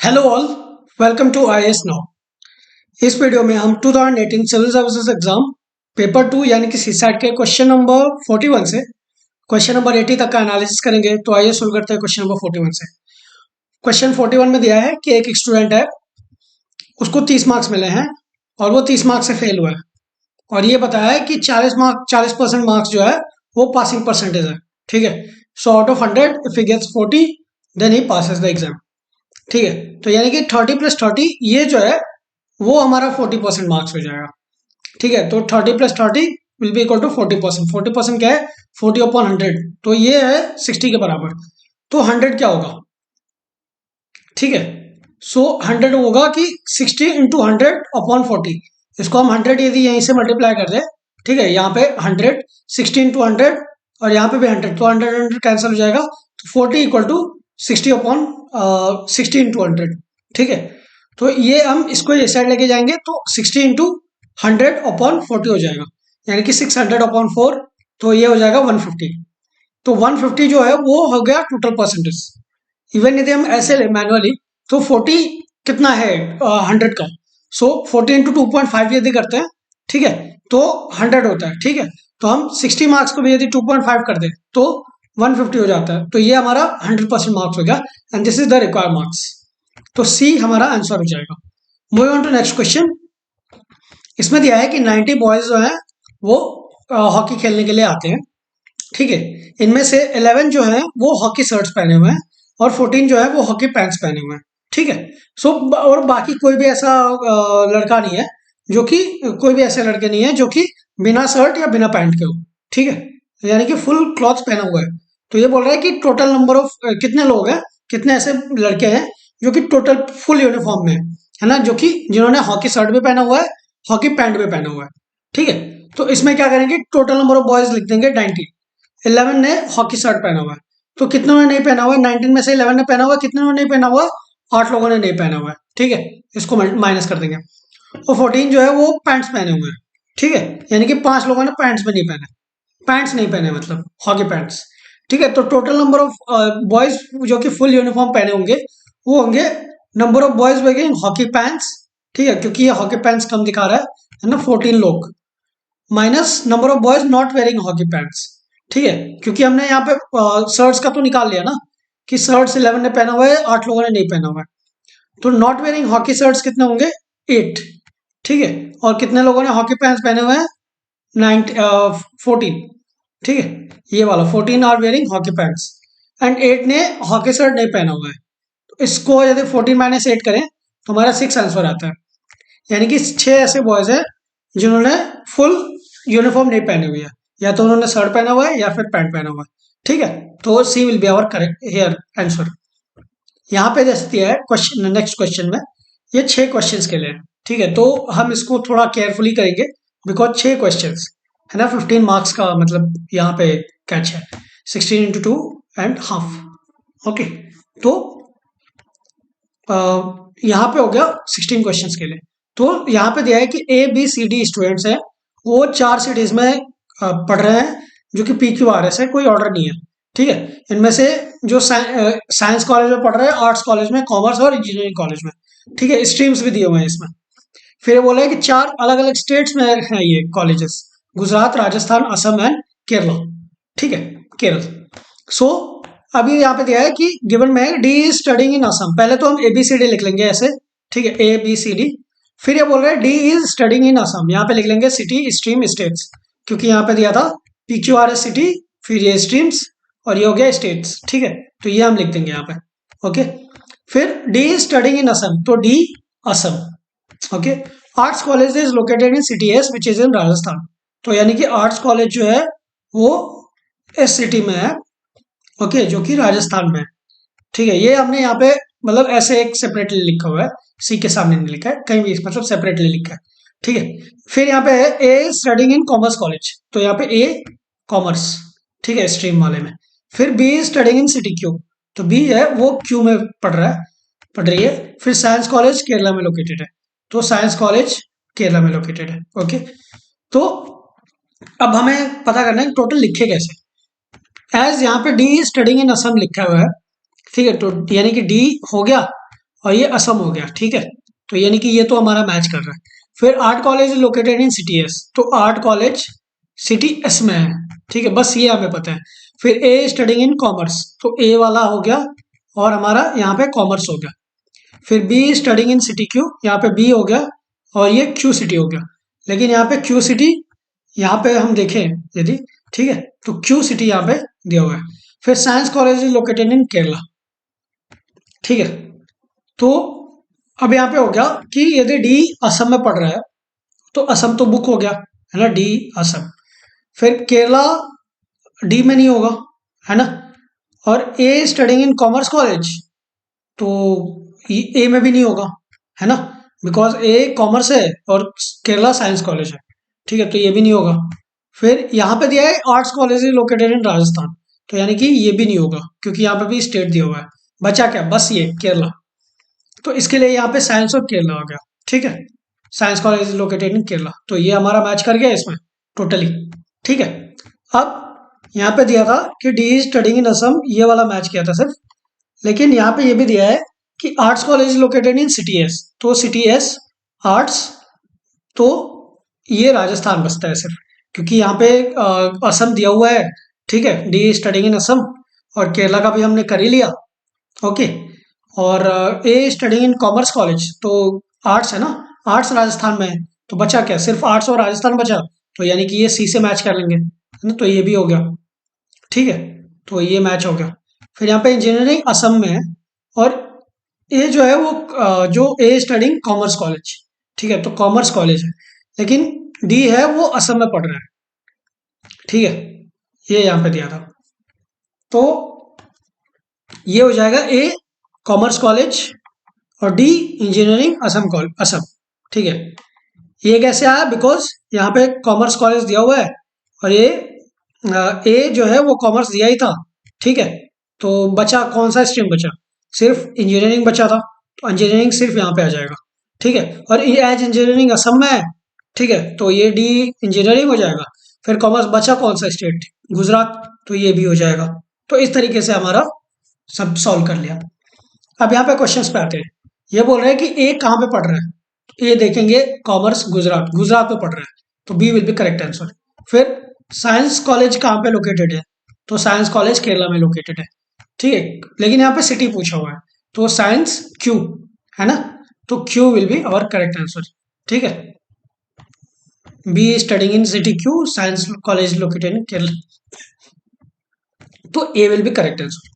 Hello all, welcome to IAS now. इस video में हम 2018 सिविल सर्विसेज एग्जाम पेपर 2 यानी कि सीसैट के क्वेश्चन नंबर 41 से क्वेश्चन नंबर 80 तक का एनालिसिस करेंगे। तो आइए शुरू करते हैं क्वेश्चन नंबर 41 से। क्वेश्चन 41 में दिया है कि एक स्टूडेंट है, उसको 30 मार्क्स मिले हैं और वो 30 मार्क्स से फेल हुआ है, और ये बताया है कि 40% मार्क्स जो है वो पासिंग परसेंटेज है। ठीक है, so out of 100 if he gets 40 then he passes the exam. ठीक है, तो यानी कि 30+30 ये जो है वो हमारा 40% मार्क्स हो जाएगा। ठीक है, तो 30+30 विल बी इक्वल टू 40%। 40% क्या है? 40/100, तो ये है 60 के बराबर। तो 100 क्या होगा? ठीक है, सो 100 होगा कि 60 इंटू 100/40। इसको हम 100 यदि यहीं से मल्टीप्लाई कर दें, ठीक है, यहाँ पे 100, 60 इंटू 100 और यहाँ पे भी 100, तो 100 कैंसिल हो जाएगा, तो 40 इक्वल टू 60 इंटू 100। ठीक है, तो ये हम इसको इस साइड लेके जाएंगे तो 60 इंटू 100/40 हो जाएगा, यानी कि 600/4, तो ये हो जाएगा 150। तो 150 जो है वो हो गया टोटल परसेंटेज। इवन यदि हम ऐसे ले मैनुअली तो 40 कितना है 100 का, सो 40 इंटू 2.5 यदि करते हैं, ठीक है, तो 100 होता है। ठीक है, तो हम 60 मार्क्स को भी यदि 2.5 कर दें तो 150 हो जाता है। तो ये हमारा 100% मार्क्स हो गया and this is the required marks. तो सी हमारा आंसर हो जाएगा। Moving on to next question. इसमें दिया है कि 90 बॉयज जो हैं वो हॉकी खेलने के लिए आते हैं। ठीक है, इनमें से 11 जो है वो हॉकी शर्ट्स पहने हुए हैं और 14 जो है वो हॉकी पैंट्स पहने हुए हैं। ठीक है, सो और बाकी कोई भी ऐसा लड़का नहीं है जो कि कोई भी ऐसे लड़के नहीं है जो कि बिना शर्ट या बिना पैंट के हो। ठीक है, यानी कि फुल क्लॉथ्स पहना हुआ है। तो ये बोल रहा है कि टोटल नंबर ऑफ कितने लोग हैं, कितने ऐसे लड़के हैं जो कि टोटल फुल यूनिफॉर्म में है ना, जो कि जिन्होंने हॉकी शर्ट भी पहना हुआ है, हॉकी पैंट भी पहना हुआ है। ठीक है, तो इसमें क्या करेंगे, टोटल नंबर ऑफ बॉयज लिख देंगे 19। 11 ने हॉकी शर्ट पहना हुआ है, तो कितनों ने नहीं पहना हुआ है? 19 में से 11 ने पहना हुआ है, कितनों ने नहीं पहना हुआ? 8 लोगों ने नहीं पहना हुआ है। ठीक है, इसको माइनस कर देंगे। और 14 जो है वो पैंट्स पहने हुए हैं। ठीक है, यानी कि 5 लोगों ने पैंट्स भी नहीं पहने, पैंट्स नहीं पहने मतलब हॉकी पैंट्स। ठीक है, तो टोटल नंबर ऑफ बॉयज जो कि फुल यूनिफॉर्म पहने होंगे वो होंगे number of boys wearing hockey pants. ठीक है, क्योंकि ये हॉकी पैंट्स कम दिखा रहा है ना, 14 लोग, minus number of boys not wearing hockey pants. ठीक है, क्योंकि हमने यहाँ पे शर्ट्स का तो निकाल लिया ना कि शर्ट्स 11 ने पहना हुआ है, 8 लोगों ने नहीं पहना हुआ है। तो नॉट वेयरिंग हॉकी शर्ट्स कितने होंगे? 8। ठीक है, और कितने लोगों ने हॉकी पैंट्स पहने हुए हैं? 14। ठीक है, ये वाला 14 are wearing hockey pants and 8 ने हॉकी शर्ट नहीं पहना हुआ है। तो इसको यदि 14 - 8 करें तो हमारा 6 आंसर आता है, यानी कि 6 ऐसे बॉयज हैं जिन्होंने फुल यूनिफॉर्म नहीं पहनी हुई है, या तो उन्होंने शर्ट पहना हुआ है या फिर पैंट पहना हुआ है। ठीक है, तो C will be our correct here answer. यहाँ पे जैसे दिया है क्वेश्चन, नेक्स्ट क्वेश्चन में ये 6 क्वेश्चंस के लिए है। ठीक है, तो हम इसको थोड़ा केयरफुली करेंगे बिकॉज 6 क्वेश्चंस है ना, 15 मार्क्स का मतलब यहाँ पे कैच है, 16 इंटू 2 एंड हाफ। ओके, तो यहाँ पे हो गया 16 क्वेश्चंस के लिए। तो यहाँ पे दिया है कि ABCD स्टूडेंट्स हैं, वो 4 सिटीज में पढ़ रहे हैं जो कि PQRS है, कोई ऑर्डर नहीं है। ठीक है, इनमें से जो साइंस कॉलेज में पढ़ रहे हैं, आर्ट्स कॉलेज में, कॉमर्स और इंजीनियरिंग कॉलेज में। ठीक है, स्ट्रीम्स भी दिए हुए हैं इसमें। फिर ये बोला है कि 4 अलग अलग स्टेट्स में हैं ये कॉलेजेस, गुजरात, राजस्थान, असम एंड केरला। ठीक है, केरल। सो अभी यहाँ पे दिया है कि गिवन में D is studying in Assam. पहले तो हम ABCD लिख लेंगे ऐसे। ठीक है, ABCD। फिर ये बोल रहे हैं D is studying in Assam, यहाँ पे लिख लेंगे सिटी, स्ट्रीम, स्टेट्स, क्योंकि यहाँ पे दिया था PQRS सिटी, फिर ये स्ट्रीम्स और ये हो गया स्टेट्स। ठीक है, तो ये हम लिख देंगे यहाँ पे। ओके, फिर D is studying in Assam, तो D Assam. Okay, arts college is located in city S which is in Rajasthan, तो यानी कि आर्ट्स कॉलेज जो है वो इस सिटी में है, ओके, जो कि राजस्थान में है। ठीक है, ये हमने यहाँ पे मतलब ऐसे एक सेपरेटली लिखा हुआ है, सी के सामने नहीं लिखा है कहीं भी, मतलब सेपरेटली लिखा है। ठीक है, फिर यहाँ पे है ए स्टडिंग इन कॉमर्स कॉलेज, तो यहाँ पे ए कॉमर्स, ठीक है, स्ट्रीम वाले में। फिर B studying in city Q, तो बी है वो क्यू में पढ़ रही है। फिर साइंस कॉलेज केरला में लोकेटेड है, तो साइंस कॉलेज केरला में लोकेटेड है। ओके, तो अब हमें पता करना है टोटल लिखे कैसे। एज यहाँ पे डी स्टडिंग इन असम लिखा हुआ है, ठीक है, तो यानी कि डी हो गया और ये असम हो गया, ठीक है। तो यानी कि ये तो हमारा मैच कर रहा है। फिर art college is located in city S, तो आर्ट कॉलेज सिटी एस में है, ठीक है, बस ये हमें पता है। फिर ए स्टडिंग इन कॉमर्स, तो ए वाला हो गया और हमारा यहाँ पे कॉमर्स हो गया। फिर B studying in city Q, यहाँ पे बी हो गया और ये क्यू सिटी हो गया। लेकिन यहाँ पे क्यू सिटी, यहाँ पे हम देखें यदि, ठीक है, तो क्यू सिटी यहाँ पे दिया हुआ है। फिर science college is located in Kerala, ठीक है। तो अब यहाँ पे हो गया कि यदि डी असम में पढ़ रहा है तो असम तो बुक हो गया, है ना, डी असम। फिर केरला डी में नहीं होगा, है ना। और ए स्टडिंग इन कॉमर्स कॉलेज, तो ए में भी नहीं होगा, है ना, बिकॉज ए कॉमर्स है और केरला साइंस कॉलेज है, ठीक है, तो ये भी नहीं होगा। फिर यहाँ पे दिया है आर्ट्स कॉलेज इज लोकेटेड इन राजस्थान, तो यानी कि ये भी नहीं होगा क्योंकि यहाँ पे भी स्टेट दिया हुआ है। बचा क्या, बस ये केरला। तो इसके लिए यहाँ पे साइंस और केरला आ गया, ठीक है। Science college is located in Kerala, तो ये हमारा मैच कर गया इसमें टोटली, ठीक है। अब यहाँ पे दिया था कि D is studying in Assam, ये वाला मैच किया था सिर्फ। लेकिन यहाँ पे ये भी दिया है कि arts college is located in city S, तो सिटी एस आर्ट्स, तो ये राजस्थान बसता है सिर्फ, क्योंकि यहाँ पे असम दिया हुआ है, ठीक है, डी स्टडिंग इन असम। और केरला का भी हमने कर ही लिया, ओके। और ए स्टडिंग इन कॉमर्स कॉलेज, तो आर्ट्स है ना, आर्ट्स राजस्थान में है, तो बचा क्या, सिर्फ आर्ट्स और राजस्थान बचा, तो यानी कि ये सी से मैच कर लेंगे, है ना, तो ये भी हो गया, ठीक है, तो ये मैच हो गया। फिर यहाँ पे इंजीनियरिंग असम में है और ए जो है वो जो ए स्टडिंग कॉमर्स कॉलेज, ठीक है, तो कॉमर्स कॉलेज है, लेकिन डी है वो असम में पढ़ रहा है, ठीक है, ये यहाँ पे दिया था। तो ये हो जाएगा ए कॉमर्स कॉलेज और D engineering Assam college Assam, ठीक है। ये कैसे आया, बिकॉज यहाँ पे कॉमर्स कॉलेज दिया हुआ है और ये ए जो है वो कॉमर्स दिया ही था, ठीक है। तो बचा कौन सा स्ट्रीम बचा, सिर्फ इंजीनियरिंग बचा था, तो इंजीनियरिंग सिर्फ यहाँ पे आ जाएगा, ठीक है। और एज इंजीनियरिंग असम में है, ठीक है, तो ये डी इंजीनियरिंग हो जाएगा। फिर कॉमर्स बचा कौन सा स्टेट, गुजरात, तो ये भी हो जाएगा। तो इस तरीके से हमारा सब सॉल्व कर लिया। अब यहाँ पे क्वेश्चंस पे आते हैं। ये बोल रहे हैं कि ए कहाँ पे पढ़ रहा है, तो ये देखेंगे कॉमर्स गुजरात, गुजरात में पढ़ रहा है, तो B will be correct answer. फिर साइंस कॉलेज कहाँ पे लोकेटेड है, तो साइंस कॉलेज केरला में लोकेटेड है, ठीक है। लेकिन यहाँ पे सिटी पूछा हुआ है, तो साइंस क्यू, है ना, तो Q will be our correct answer, ठीक है। B studying in city Q, science college located in Kerala, तो A will be correct answer.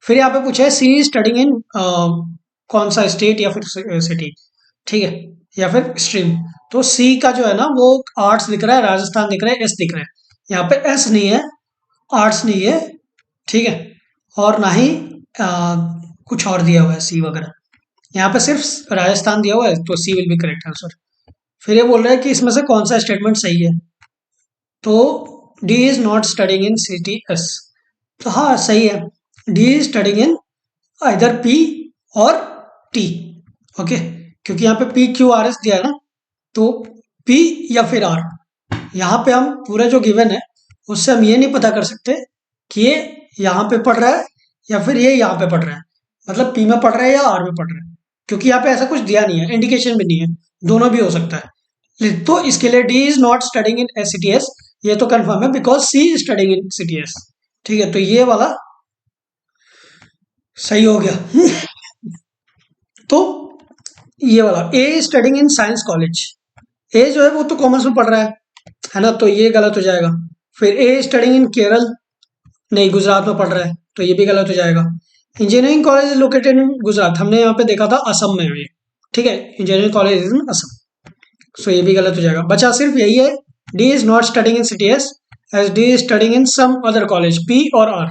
फिर यहाँ पे पूछा है सी स्टडिंग इन कौन सा स्टेट या फिर सिटी, ठीक है, या फिर स्ट्रीम। तो सी का जो है ना वो आर्ट्स दिख रहा है, राजस्थान दिख रहा है, एस दिख रहा है, यहाँ पे एस नहीं है, आर्ट्स नहीं है, ठीक है, और ना ही कुछ और दिया हुआ है सी वगैरह, यहाँ पे सिर्फ राजस्थान दिया हुआ है, तो C will be correct answer. फिर ये बोल रहा है कि इसमें से कौन सा स्टेटमेंट सही है, तो D is not studying in city S, तो हाँ सही है, डी इज स्टडिंग इन इधर पी और टी, ओके, क्योंकि यहाँ पे पी क्यू आर एस दिया है ना, तो पी या फिर आर, यहाँ पे हम पूरा जो गिवन है उससे हम ये नहीं पता कर सकते कि ये यहाँ पे पढ़ रहा है या फिर ये यहाँ पे पढ़ रहा है, मतलब पी में पढ़ रहा है या आर में पढ़ रहा है, क्योंकि यहाँ पे ऐसा कुछ दिया नहीं है, इंडिकेशन भी नहीं है, दोनों भी हो सकता है। तो इसके लिए D is not studying in S C T S, ये तो कंफर्म है because C is studying in C T S, ठीक है, तो ये वाला सही हो गया। तो ये वाला ए स्टडिंग इन साइंस कॉलेज, ए जो है वो तो कॉमर्स में पढ़ रहा है ना, तो ये गलत हो जाएगा। फिर ए स्टडिंग इन केरल, नहीं गुजरात में पढ़ रहा है, तो ये भी गलत हो जाएगा। Engineering college located in Gujarat, हमने यहाँ पे देखा था असम में है ये, ठीक है, engineering college in Assam, so ये भी गलत हो जाएगा। बचा सिर्फ यही है, D is not studying in city S as D is studying in some other college, P और आर,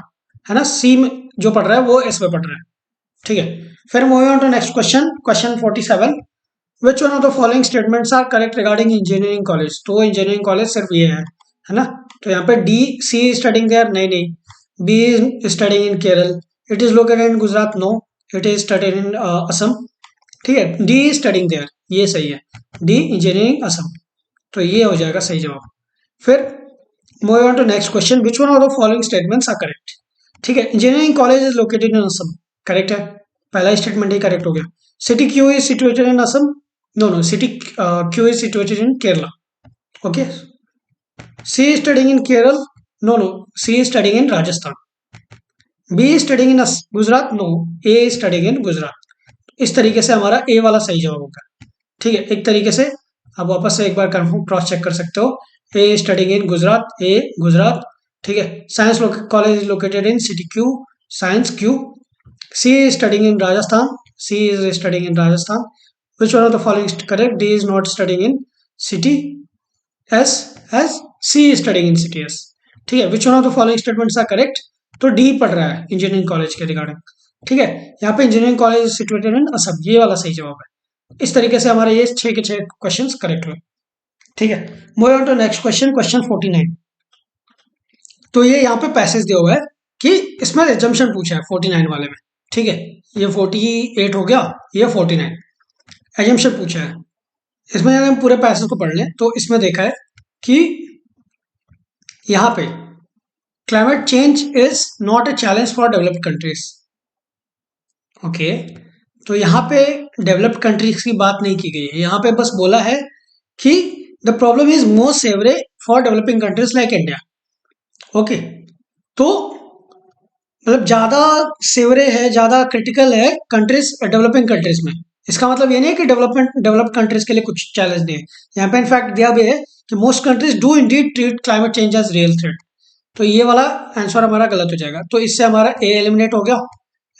है ना, सी में जो पढ़ रहा है वो एस में पढ़ रहा है, ठीक है। फिर moving on to next question, question 47, which one of the following statements are correct regarding engineering college, तो इंजीनियरिंग कॉलेज सिर्फ ये है ना, तो यहाँ पे डी सी स्टडिंग देयर, नहीं नहीं, B is studying in Kerala, it is located in Gujarat, no, it is studying in Assam, ठीक है, डी इज स्टडिंग देयर, ये सही है, डी इंजीनियरिंग असम, तो ये हो जाएगा सही जवाब। फिर moving on to next question, which one of the following statements are correct, ठीक है, engineering college is located in Assam, correct है, पहला स्टेटमेंट ही करेक्ट हो गया। City Q is situated in Assam, no city Q is situated in Kerala. Okay, C is studying in Kerala, no C is studying in Rajasthan. B is studying in Gujarat, no A is studying in Gujarat. इस तरीके से हमारा ए वाला सही जवाब होगा। ठीक है, एक तरीके से आप वापस से एक बार कंफर्म क्रॉस चेक कर सकते हो। A studying in Gujarat, A Gujarat. ठीक है, science college is located in city Q, science Q. C is studying in Rajasthan, C is studying in Rajasthan. Which one of the following correct? D is not studying in city S, as C is studying in city S. ठीक है, which one of the following statements are correct? तो D पढ़ रहा है engineering college के regarding. ठीक है, यहाँ पे engineering college situated in Assam, ये वाला सही जवाब है। इस तरीके से हमारे ये 6 के 6 क्वेश्चंस करेक्ट हुए। ठीक है, move on to next question, question 49। तो ये यहाँ पे पैसेज दिया हुआ है कि इसमें एजम्पशन पूछा है 49 वाले में। ठीक है, ये 48 हो गया, ये 49 एजम्पशन पूछा है। इसमें अगर हम पूरे पैसेज को पढ़ लें तो इसमें देखा है कि यहाँ पे climate change is not a challenge for developed countries. Okay, तो यहाँ पे डेवलप्ड कंट्रीज की बात नहीं की गई है, यहाँ पे बस बोला है कि the problem is most severe for developing countries like India. Okay, तो मतलब ज्यादा सेवरे है, ज्यादा क्रिटिकल है कंट्रीज, डेवलपिंग कंट्रीज में। इसका मतलब ये नहीं है कि डेवलप्ड कंट्रीज के लिए कुछ चैलेंज नहीं है। यहाँ पे इनफैक्ट दिया भी है कि most countries do indeed treat climate change as real threat. तो ये वाला आंसर हमारा गलत हो जाएगा। तो इससे हमारा ए एलिमिनेट हो गया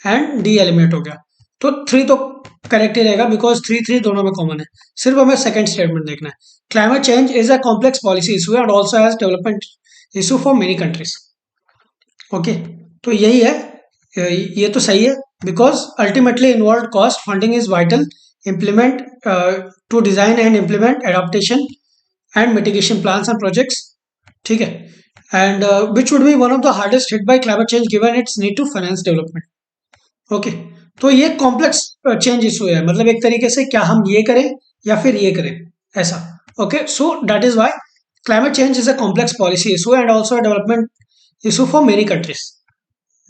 एंड डी एलिमिनेट हो गया। तो 3 तो करेक्ट ही रहेगा बिकॉज 3 दोनों में कॉमन है। सिर्फ हमें सेकंड स्टेटमेंट देखना है। Climate change is a complex policy issue and also has development issue for many countries. Okay, तो यही है, ये तो सही है because ultimately involve cost funding is vital implement to design and implement adaptation and mitigation plans and projects. ठीक है, and which would be one of the hardest hit by climate change given its need to finance development. Okay, तो ये complex change issue है, मतलब एक तरीके से क्या हम ये करें या फिर ये करें, ऐसा। Okay, so that is why climate change is a complex policy issue and also a development issue for many countries.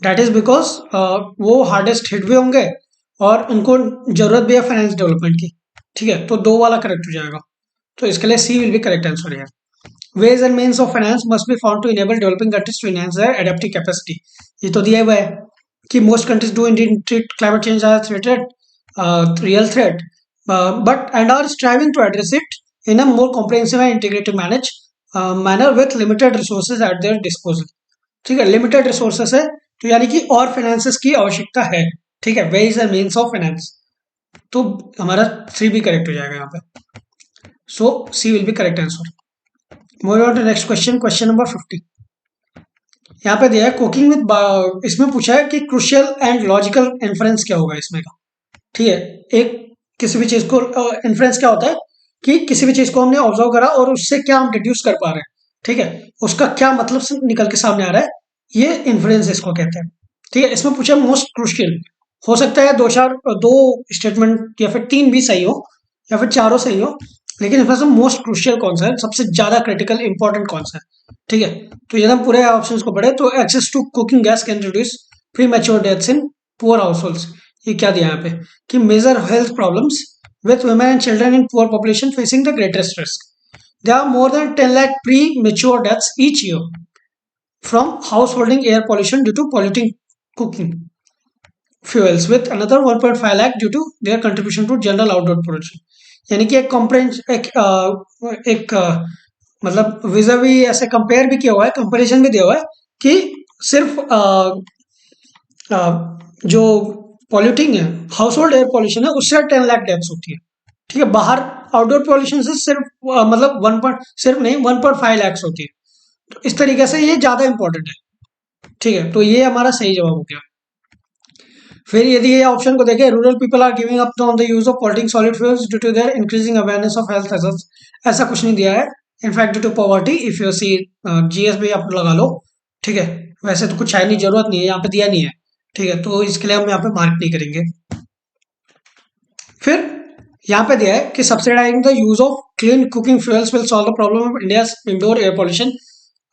That is because वो हार्डेस्ट हिट भी होंगे और उनको जरूरत भी है फाइनेंस डेवलपमेंट की। ठीक है, तो 2 वाला करेक्ट हो जाएगा। तो इसके लिए सी विल बी करेक्ट आंसर है। Ways and means of finance must be found to enable developing countries to enhance their adaptive capacity. ये तो दिया हुआ है कि most countries do indeed treat climate change as threatened, real threat, but and are striving to address it in a more comprehensive and integrated manner with limited resources at their disposal. ठीक है, limited resources है तो यानी कि और finances की आवश्यकता है। ठीक है, ways and means of finance, तो हमारा 3 भी करेक्ट हो जाएगा यहाँ पे। So C will be correct answer. Move on to next question, question number 50। यहाँ पे दिया है कुकिंग विद, इसमें पूछा है कि क्रुशियल एंड लॉजिकल इन्फ्रेंस क्या होगा इसमें का। ठीक है, एक किसी भी चीज को इन्फ्रेंस क्या होता है कि किसी भी चीज को हमने ऑब्जर्व करा और उससे क्या हम डिड्यूस कर पा रहे हैं। ठीक है, उसका क्या मतलब निकल के सामने आ रहा है, ये इन्फ्रेंस इसको कहते हैं। ठीक है, इसमें पूछा मोस्ट क्रुशियल, हो सकता है 2 स्टेटमेंट या फिर 3 भी सही हो या फिर 4 सही हो, लेकिन इसमें से मोस्ट क्रुशियल कौन सा है, सबसे ज्यादा क्रिटिकल इंपॉर्टेंट कौन सा है। ठीक है, तो यदि हम पूरे ऑप्शंस को पढ़े तो access to cooking gas can reduce premature deaths in poor households. ये क्या दिया यहाँ पे कि major health problems with women and children in poor population facing the greatest risk. There are more than 10 lakh premature deaths each year from house holding air pollution due to polluting cooking fuels with another 1.5 lakh due to their contribution to general outdoor pollution. यानी कि एक मतलब विजावी ऐसे compare भी किया हुआ है, comparison भी दिया हुआ है कि सिर्फ जो पॉल्यूटिंग है, हाउस होल्ड एयर पॉल्यूशन है, उससे 10 लाख डेथ्स होती है। ठीक है, बाहर आउटडोर पॉल्यूशन से सिर्फ मतलब 1.5 लाख होती है। तो इस तरीके से ये ज्यादा इंपॉर्टेंट है। ठीक है, तो ये हमारा सही जवाब हो गया। फिर यदि ये ऑप्शन को देखें, rural people are giving up on the use of polluting solid fuels due to their increasing awareness of health hazards, ऐसा कुछ नहीं दिया है। In fact due to poverty, if you see GS भी आप लगा लो। ठीक है, वैसे तो कुछ है नहीं, जरूरत नहीं है, यहाँ पे दिया नहीं है। ठीक है, तो इसके लिए हम यहाँ पे मार्क नहीं करेंगे। फिर यहाँ पे दिया है कि subsidising the use of clean cooking fuels will solve the problem of India indoor air pollution.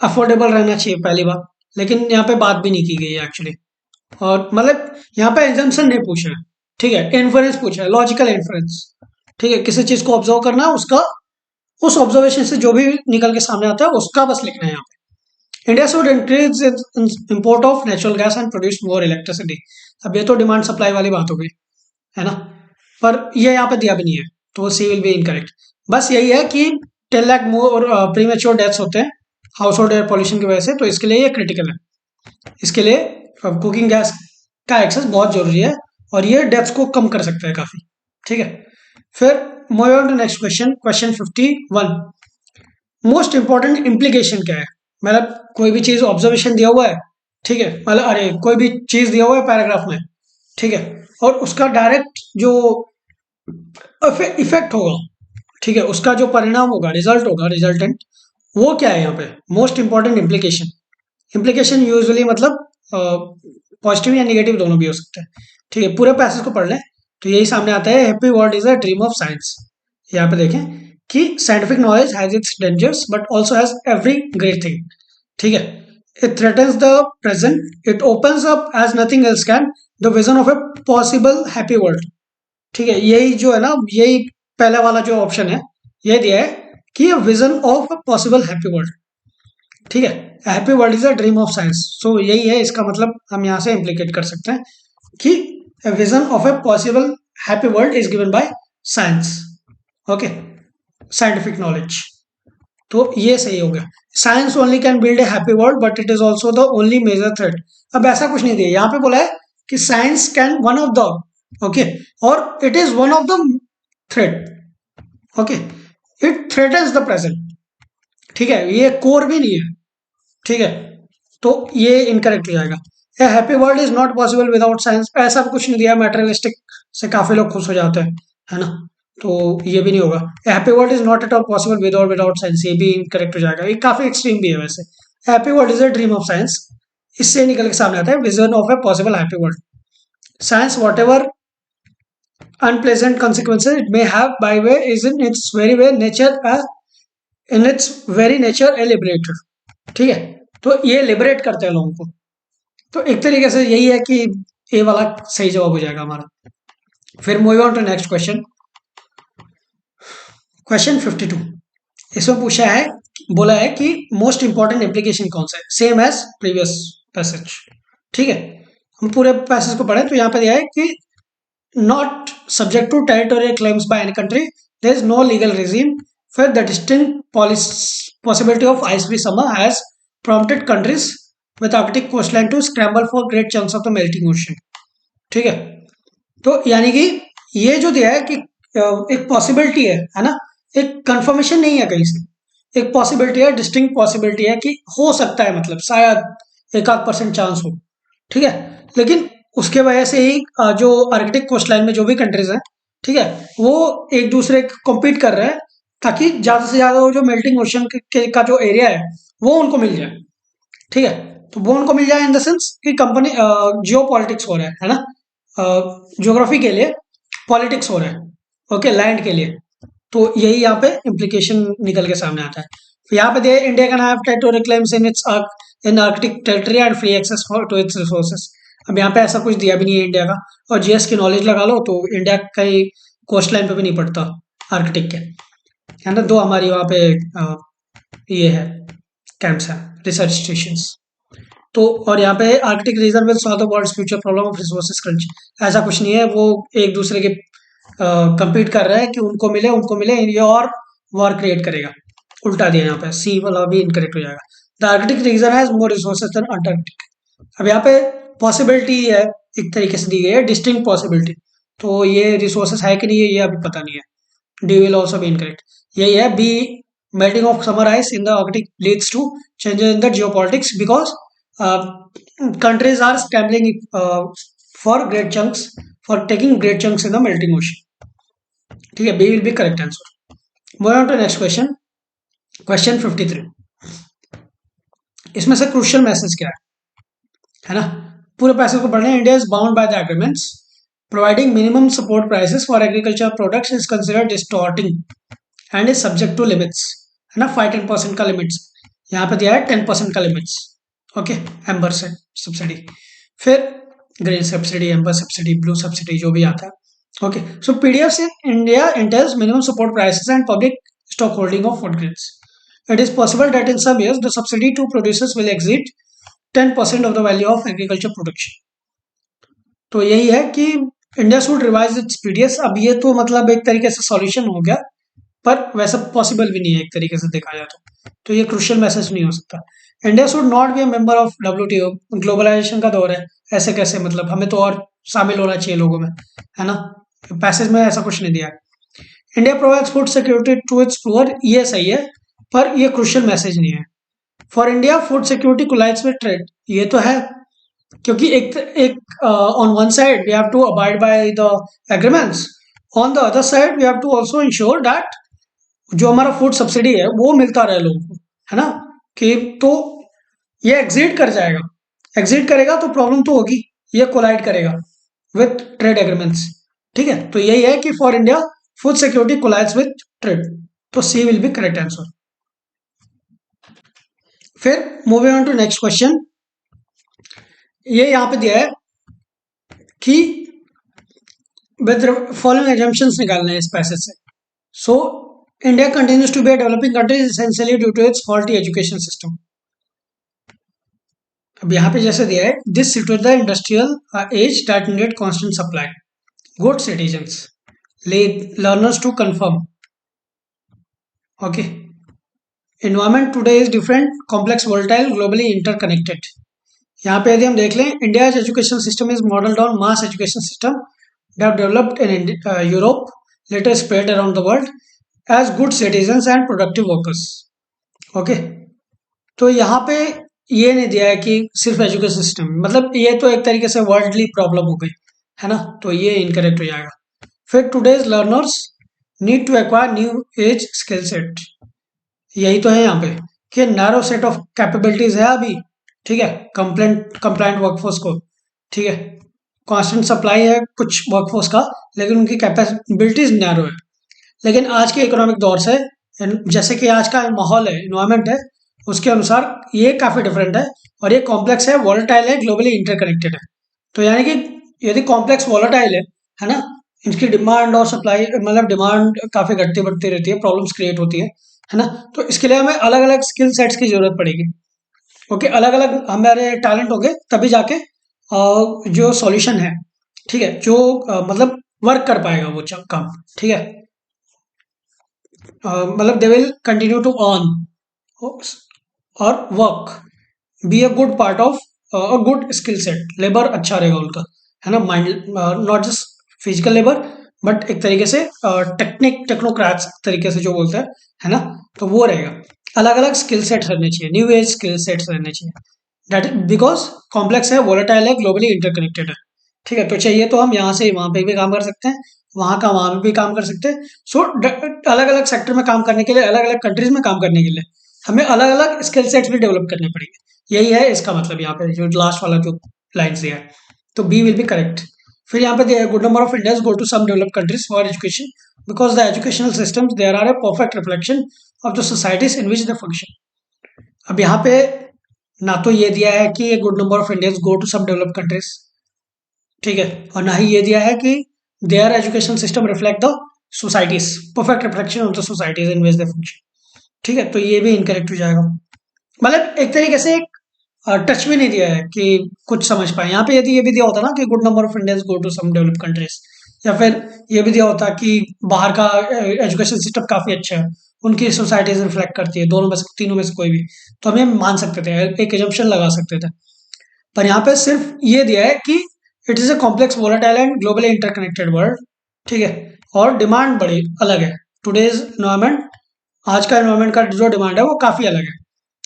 Affordable रहना चाहिए पहली बात, लेकिन यहाँ पे बात भी नहीं की गई है एक्चुअली। और मतलब यहाँ पे एग्जाम्पशन नहीं पूछा है, ठीक है, इन्फरेंस पूछा है, लॉजिकल इन्फरेंस। ठीक है, किसी चीज को ऑब्जर्व करना है, उसका उस ऑब्जर्वेशन से जो भी निकल के सामने आता है उसका बस लिखना है यहाँ पे। India should increase import of natural gas and produce more electricity. अब ये तो डिमांड सप्लाई वाली बात हो गई, है ना, पर ये यहाँ पे दिया भी नहीं है, तो सी विल बी इनकरेक्ट। बस यही है कि 10 लाख मोर प्रीमेच्योर डेथ्स होते हैं हाउस होल्ड एयर पॉल्यूशन की वजह से, तो इसके लिए ये क्रिटिकल है। इसके लिए कुकिंग गैस का एक्सेस बहुत जरूरी है, और ये डेथ्स को कम कर सकता है काफी। ठीक है, फिर move on to next question, question 51। Most important implication क्या है? मतलब कोई भी चीज ऑब्जर्वेशन दिया हुआ है, ठीक है, मतलब अरे कोई भी चीज दिया हुआ है पैराग्राफ में, ठीक है, और उसका डायरेक्ट जो इफेक्ट होगा, ठीक है, उसका जो परिणाम होगा, रिजल्ट होगा, रिजल्टेंट, वो क्या है यहाँ पे? Most important implication. Implication usually मतलब पॉजिटिव या नेगेटिव दोनों भी हो सकते हैं। ठीक है, पूरे पैसेज को पढ़ लें तो यही सामने आता है, happy world is a dream of science. यहाँ पे देखें कि scientific knowledge has its dangers but also has every great thing. ठीक है, it threatens the present, it opens up as nothing else can the vision of a possible happy world. ठीक है, यही जो है ना, यही पहला वाला जो ऑप्शन है, ये दिया है कि vision of a possible happy world. ठीक है, happy world is a dream of science, so यही है इसका मतलब, हम यहाँ से इम्प्लीकेट कर सकते हैं कि vision of a possible happy world is given by science. Okay, scientific knowledge, तो ये सही हो गया। Science only can build a happy world but it is also the only major threat. अब ऐसा कुछ नहीं दिया, यहाँ पे बोला है कि science can one of the, okay, और it is one of the threat. Okay, it threatens the present. ठीक है, ये कोर भी नहीं है। ठीक है, तो ये इनकरेक्ट हो जाएगा। ए happy world is not possible without science, ऐसा कुछ नहीं दिया, मैटेरियलिस्टिक से काफी लोग खुश हो जाते हैं, है ना, तो ये भी नहीं होगा। ए happy world is not at all possible without without science, ये भी इनकरेक्ट हो जाएगा, ये काफी एक्सट्रीम भी है वैसे। Happy world is a dream of science, इससे निकल के सामने आता है vision of a possible happy world. Science what ever unpleasant consequences it may have by way is in its very way nature in its very nature a liberator। ठीक है, तो ये लिबरेट करते हैं लोगों को, तो एक तरीके से यही है कि ए वाला सही जवाब हो जाएगा हमारा। फिर move on to next question, question 52। इसमें पूछा है, बोला है कि मोस्ट इंपॉर्टेंट एप्लीकेशन कौन सा है, सेम एज प्रीवियस पैसेज। ठीक है, हम पूरे पैसेज को पढ़े तो यहाँ पे दिया है कि not subject to territorial claims by any country, there is no legal regime where the distinct possibility of ice free summer has prompted countries with Arctic coastline to scramble for great chunks of the melting ocean। ठीक है, तो यानी कि ये जो दिया है कि एक पॉसिबिलिटी है ना, एक कंफर्मेशन नहीं है कहीं से, एक पॉसिबिलिटी है, डिस्टिंक्ट पॉसिबिलिटी है कि हो सकता है, मतलब शायद एक आध % चांस हो। ठीक है, लेकिन उसके वजह से ही जो आर्कटिक कोस्ट लाइन में जो भी कंट्रीज हैं, ठीक है, वो एक दूसरे कॉम्पीट कर रहे हैं ताकि ज्यादा से ज्यादा वो जो मेल्टिंग ओशन का जो एरिया है वो उनको मिल जाए। ठीक है, तो वो उनको मिल जाए इन द सेंस कि कंपनी जियो पॉलिटिक्स हो रहा है ना, ज्योग्राफी के लिए पॉलिटिक्स हो रहा है, ओके, लैंड के लिए, तो यही यहाँ पे इम्प्लीकेशन निकल के सामने आता है। तो यहाँ पे दिया, India can have territorial claims in its in Arctic territory and free access to its resources. अब यहाँ पे ऐसा कुछ दिया भी नहीं है इंडिया का, और जीएस की नॉलेज लगा लो तो इंडिया कहीं कोस्ट लाइन पे भी नहीं पड़ता आर्कटिक के, है ना, दो हमारी वहाँ पे ये है कैंप्स हैं, रिसर्च स्टेशंस। तो और यहाँ पे Arctic region will solve the world's future problem of resources crunch, ऐसा कुछ नहीं है, वो एक दूसरे के कंपीट कर रहा है कि उनको मिले ये, और वॉर क्रिएट करेगा। उल्टा दिया यहाँ पे, सी वाला भी इनकरेक्ट हो जाएगा। The Arctic region has more resources than Antarctic. अब यहाँ पे पॉसिबिलिटी है एक तरीके से दी गई है, डिस्टिंक्ट पॉसिबिलिटी, तो ये रिसोर्सेज है कि नहीं है ये अभी पता नहीं है। D will also be incorrect. यही है B, melting of summer ice in the Arctic leads to changes in the geopolitics because countries are scrambling for great chunks, for taking great chunks in the melting ocean। ठीक है, B will be correct answer। Move on to next question, question 53। इसमें से crucial message क्या है ना, पूरे पैसे को पढ़ना है। India is bound by the agreements providing minimum support prices for agriculture products is considered distorting and is subject to limits, है ना, 5-10% का लिमिट्स, यहाँ पे दिया है 10% का लिमिट्स, ओके, एम्बर से सब्सिडी। फिर green subsidy, amber subsidy, blue subsidy, जो भी आता है। Okay, so PDF in India entails minimum support prices and public stock holding of food grains. It is possible that in some years the subsidy to producers will exceed 10% of the value of agriculture production. तो यही है कि India should revise it's PDS. अब ये तो मतलब एक तरीके से सॉल्यूशन हो गया, पर वैसा पॉसिबल भी नहीं है एक तरीके से देखा जाए तो ये क्रुशियल मैसेज नहीं हो सकता। India should not be a member of WTO, globalization का दौर है, ऐसे कैसे, मतलब हमें तो और शामिल होना चाहिए लोगों में, है ना। पैसेज में ऐसा कुछ नहीं दिया है। India provides food security to its poor, ये सही है, पर ये क्रुशियल मैसेज नहीं है। For India food security collides with trade, ये तो है, क्योंकि एक on one side we have to abide by the agreements, on the other side we have to also ensure that जो हमारा फूड सब्सिडी है वो मिलता रहे लोगों को, है ना। कि तो ये एग्जिट कर जाएगा, एग्जिट करेगा तो प्रॉब्लम तो होगी, ये कोलाइड करेगा विथ ट्रेड एग्रीमेंट्स। ठीक है, तो यही है कि for India food security collides with trade, तो C will be correct answer. फिर moving on to next question, ये यहां पे दिया है कि विद फॉलोइंग एजम्पशंस निकालने हैं इस पैसेज से। So India continues to be a developing country essentially due to its faulty education system. अब यहाँ पे जैसे दिया है, this situate the industrial age that needed constant supply, good citizens, learners to confirm. Okay, environment today is different, complex, volatile, globally interconnected. यहाँ पे यदि हम देख लें, India education system is modelled on mass education system that developed in Europe, later spread around the world as good citizens and productive workers. Okay, तो यहाँ पे ये नहीं दिया है कि सिर्फ एजुकेशन सिस्टम, मतलब ये तो एक तरीके से वर्ल्डली प्रॉब्लम हो गई, है ना, तो ये इनकरेक्ट हो जाएगा। फिर today's learners need to acquire new age skill set, यही तो है यहाँ पे कि नैरो सेट ऑफ कैपेबिलिटीज है अभी, ठीक है, कंप्लाइंट वर्कफोर्स को, ठीक है, कांस्टेंट सप्लाई है कुछ वर्कफोर्स का, लेकिन उनकी कैपेबिलिटीज नैरो है। लेकिन आज के इकोनॉमिक दौर से, जैसे कि आज का माहौल है, इन्वायरमेंट है, उसके अनुसार ये काफ़ी डिफरेंट है, और ये कॉम्प्लेक्स है, वॉलेटाइल है, ग्लोबली इंटरकनेक्टेड है। तो यानी कि यदि कॉम्प्लेक्स वॉलेटाइल है ना, इनकी डिमांड और सप्लाई, मतलब डिमांड काफ़ी घटती बढ़ती रहती है, प्रॉब्लम्स क्रिएट होती है ना, तो इसके लिए हमें अलग अलग स्किल सेट्स की जरूरत पड़ेगी। ओके, अलग अलग हमारे टैलेंट होंगे तभी जाके जो सॉल्यूशन है, ठीक है, जो मतलब वर्क कर पाएगा वो काम, ठीक है, मतलब they will continue to earn or work, be a good part of a good skill set, labour अच्छा रहेगा उनका, है ना, mind, not just physical labour, but एक तरीके से टेक्नोक्रेट्स तरीके से जो बोलते हैं, है ना, तो वो रहेगा। अलग अलग स्किल सेट्स रहने चाहिए, न्यू एज स्किल सेट्स रहने चाहिए, दैट बिकॉज कॉम्प्लेक्स है, वोलेटाइल है, ग्लोबली इंटरकनेक्टेड है। ठीक है, तो चाहिए तो हम यहाँ से वहां पे भी काम कर सकते हैं, वहां का वहां पे भी काम कर सकते हैं। सो अलग अलग सेक्टर में काम करने के लिए, अलग अलग कंट्रीज में काम करने के लिए हमें अलग अलग स्किल सेट्स भी डेवलप करने पड़ेंगे। यही है इसका मतलब यहाँ पे जो लास्ट वाला जो लाइन्स दिया है, तो बी विल बी करेक्ट। फिर यहाँ पे दिया है, good number of Indians go to some developed countries for education because the educational systems there are a perfect reflection of the societies in which they function. अब यहाँ पे ना तो ये दिया है कि good number of Indians go to some developed countries, ठीक है, और ना ही ये दिया है कि their education system reflect the societies, perfect reflection of the societies in which they function. ठीक है, तो ये भी इनकरेक्ट हो जाएगा। मतलब एक तरीके से एक टच भी नहीं दिया है कि कुछ समझ पाए। यहाँ पे यदि ये भी दिया होता ना कि good number of Indians go to some developed countries, या फिर ये भी दिया होता कि बाहर का एजुकेशन सिस्टम काफी अच्छा है, उनकी सोसाइटीज रिफ्लेक्ट करती है, दोनों में से, तीनों में से कोई भी, तो हम ये मान सकते थे, एक एजम्पशन लगा सकते थे। पर यहाँ पे सिर्फ ये दिया है कि it is a complex volatile and globally interconnected world, ठीक है, और डिमांड बड़ी अलग है। टुडेज इन्वायरमेंट, आज का इन्वायरमेंट का जो डिमांड है वो काफी अलग है,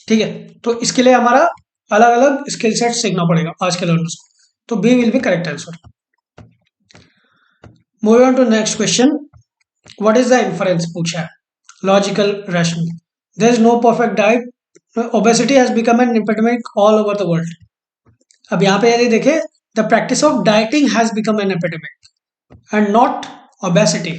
ठीक है, तो इसके लिए हमारा अलग अलग स्किल सेट सीखना पड़ेगा आज के लर्नर्स को, तो B will be correct answer. Moving on to next question, what is the inference पूछा है, logical rational, there is no perfect diet, obesity has become an epidemic all over the world. अब यहाँ पे यदि देखें, the practice of dieting has become an epidemic and not obesity,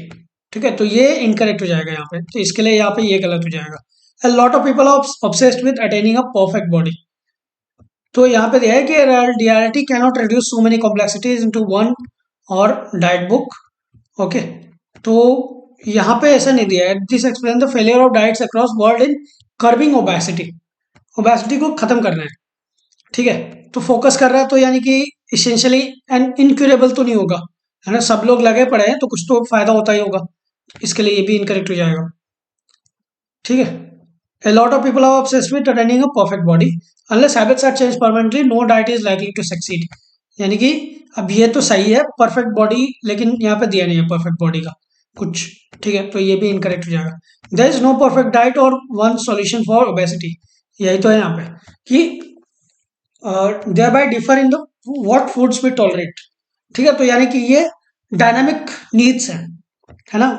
ठीक है, तो ये इनकरेक्ट हो जाएगा यहाँ पे, तो इसके लिए यहाँ पे ये गलत हो जाएगा। A lot of people are obsessed with attaining a perfect body. तो यहाँ पे दिया है कि DRT cannot reduce so many complexities into one और डाइट बुक। ओके, तो यहाँ पे ऐसा नहीं दिया है। This explain the failure of diets across world in curbing obesity. Obesity को खत्म करना है, ठीक है। तो फोकस कर रहा है, तो यानी कि इसेंशियली एंड इनक्यूरेबल तो नहीं होगा, है ना। सब लोग लगे पड़े हैं तो कुछ तो फायदा होता ही होगा, इसके लिए ये भी इनकरेक्ट हो जाएगा, ठीक है। A lot of people are obsessed with attaining a perfect body. Unless habits are changed permanently, no diet is likely to succeed. यानी कि अब ये तो सही है परफेक्ट बॉडी, लेकिन यहाँ पे दिया नहीं है परफेक्ट बॉडी का कुछ, ठीक है। तो ये भी इनकरेक्ट हो जाएगा। There is no perfect diet or one solution for obesity, यही तो है यहाँ पे कि there by differ in the what foods we tolerate, ठीक है। तो यानी कि ये डायनामिक नीड्स है ना।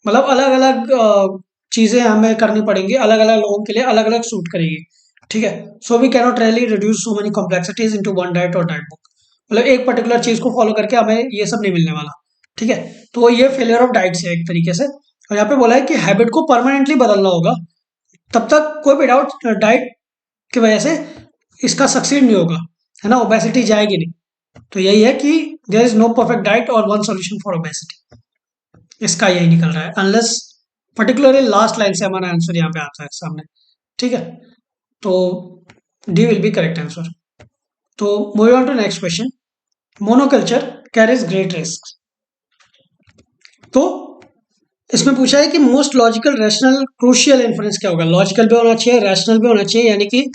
मतलब अलग अलग चीजें हमें करनी पड़ेंगी, अलग अलग लोगों के लिए अलग अलग सूट करेगी, ठीक है। So we cannot really reduce so many complexities into one diet or diet book. मतलब एक पर्टिकुलर चीज को फॉलो करके हमें ये सब नहीं मिलने वाला, ठीक है। तो ये फेलियर ऑफ डाइट्स है एक तरीके से। और यहाँ पे बोला है कि हैबिट को परमानेंटली बदलना होगा, तब तक कोई भी डाउट डाइट की वजह से इसका सक्सीड नहीं होगा, है ना। ओबेसिटी जाएगी नहीं। तो यही है कि there is no perfect diet or one solution for obesity, इसका यही निकल रहा है। अनलेस पर्टिकुलरली लास्ट लाइन से हमारा आंसर यहाँ पे आता है सामने, ठीक है। तो D will be correct answer. तो moving on to next question, monoculture carries great risk. तो इसमें पूछा है कि most logical rational crucial inference क्या होगा। लॉजिकल भी होना चाहिए, रैशनल भी होना चाहिए, यानी कि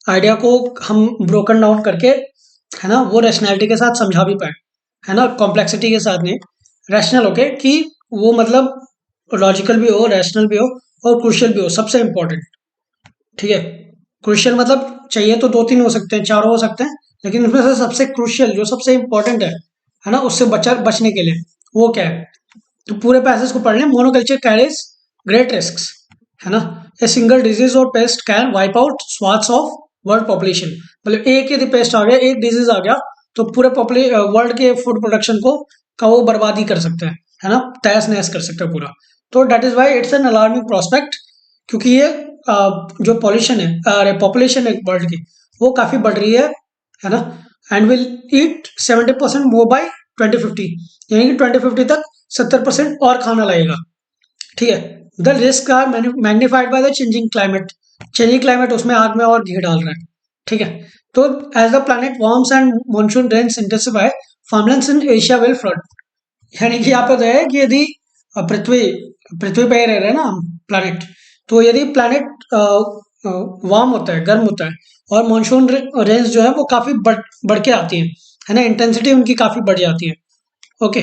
आइडिया को हम ब्रोकन डाउन करके, है ना, वो रैशनैलिटी के साथ समझा भी पाए, है ना, कॉम्प्लेक्सिटी के साथ नहीं, रैशनल होके कि वो मतलब लॉजिकल भी हो, रैशनल भी हो और क्रूशियल भी हो, सबसे इंपॉर्टेंट, ठीक है। क्रूशियल मतलब चाहिए तो दो तीन हो सकते हैं, चारों हो सकते हैं, लेकिन उसमें से सबसे क्रूशियल जो सबसे इंपॉर्टेंट है ना, उससे बचने के लिए वो क्या है। तो पूरे पैसेज को पढ़ लें। मोनोकल्चर कैरीज ग्रेट रिस्क्स, है ना। A single disease or pest can wipe out swathes of world population. मतलब एक यदि पेस्ट आ गया, एक डिजीज आ गया, तो पूरे वर्ल्ड के फूड प्रोडक्शन को का वो बर्बादी कर सकते हैं, है ना, तहस नहस कर सकते हैं पूरा। तो that is why it's an alarming prospect, क्योंकि ये जो पॉल्यूशन है, पॉपुलेशन है वर्ल्ड की, वो काफी बढ़ रही है ना। And will eat 70% more by 2050, यानी कि 2050 तक 70% और खाना लगेगा, ठीक है। The risk are magnified by the changing climate. Changing climate उसमें आग में और घी डाल रहा है, ठीक है। तो as the planet warms and monsoon rains intensify, farmlands in Asia will flood. यानी कि यहाँ पे तो है कि यदि पृथ्वी पृथ्वी पे ही रह रहे हैं ना हम, प्लैनेट, तो यदि प्लैनेट वार्म होता है, गर्म होता है, और मॉनसून रेंज जो है वो काफी बढ़ के आती है ना, इंटेंसिटी उनकी काफी बढ़ जाती है, ओके।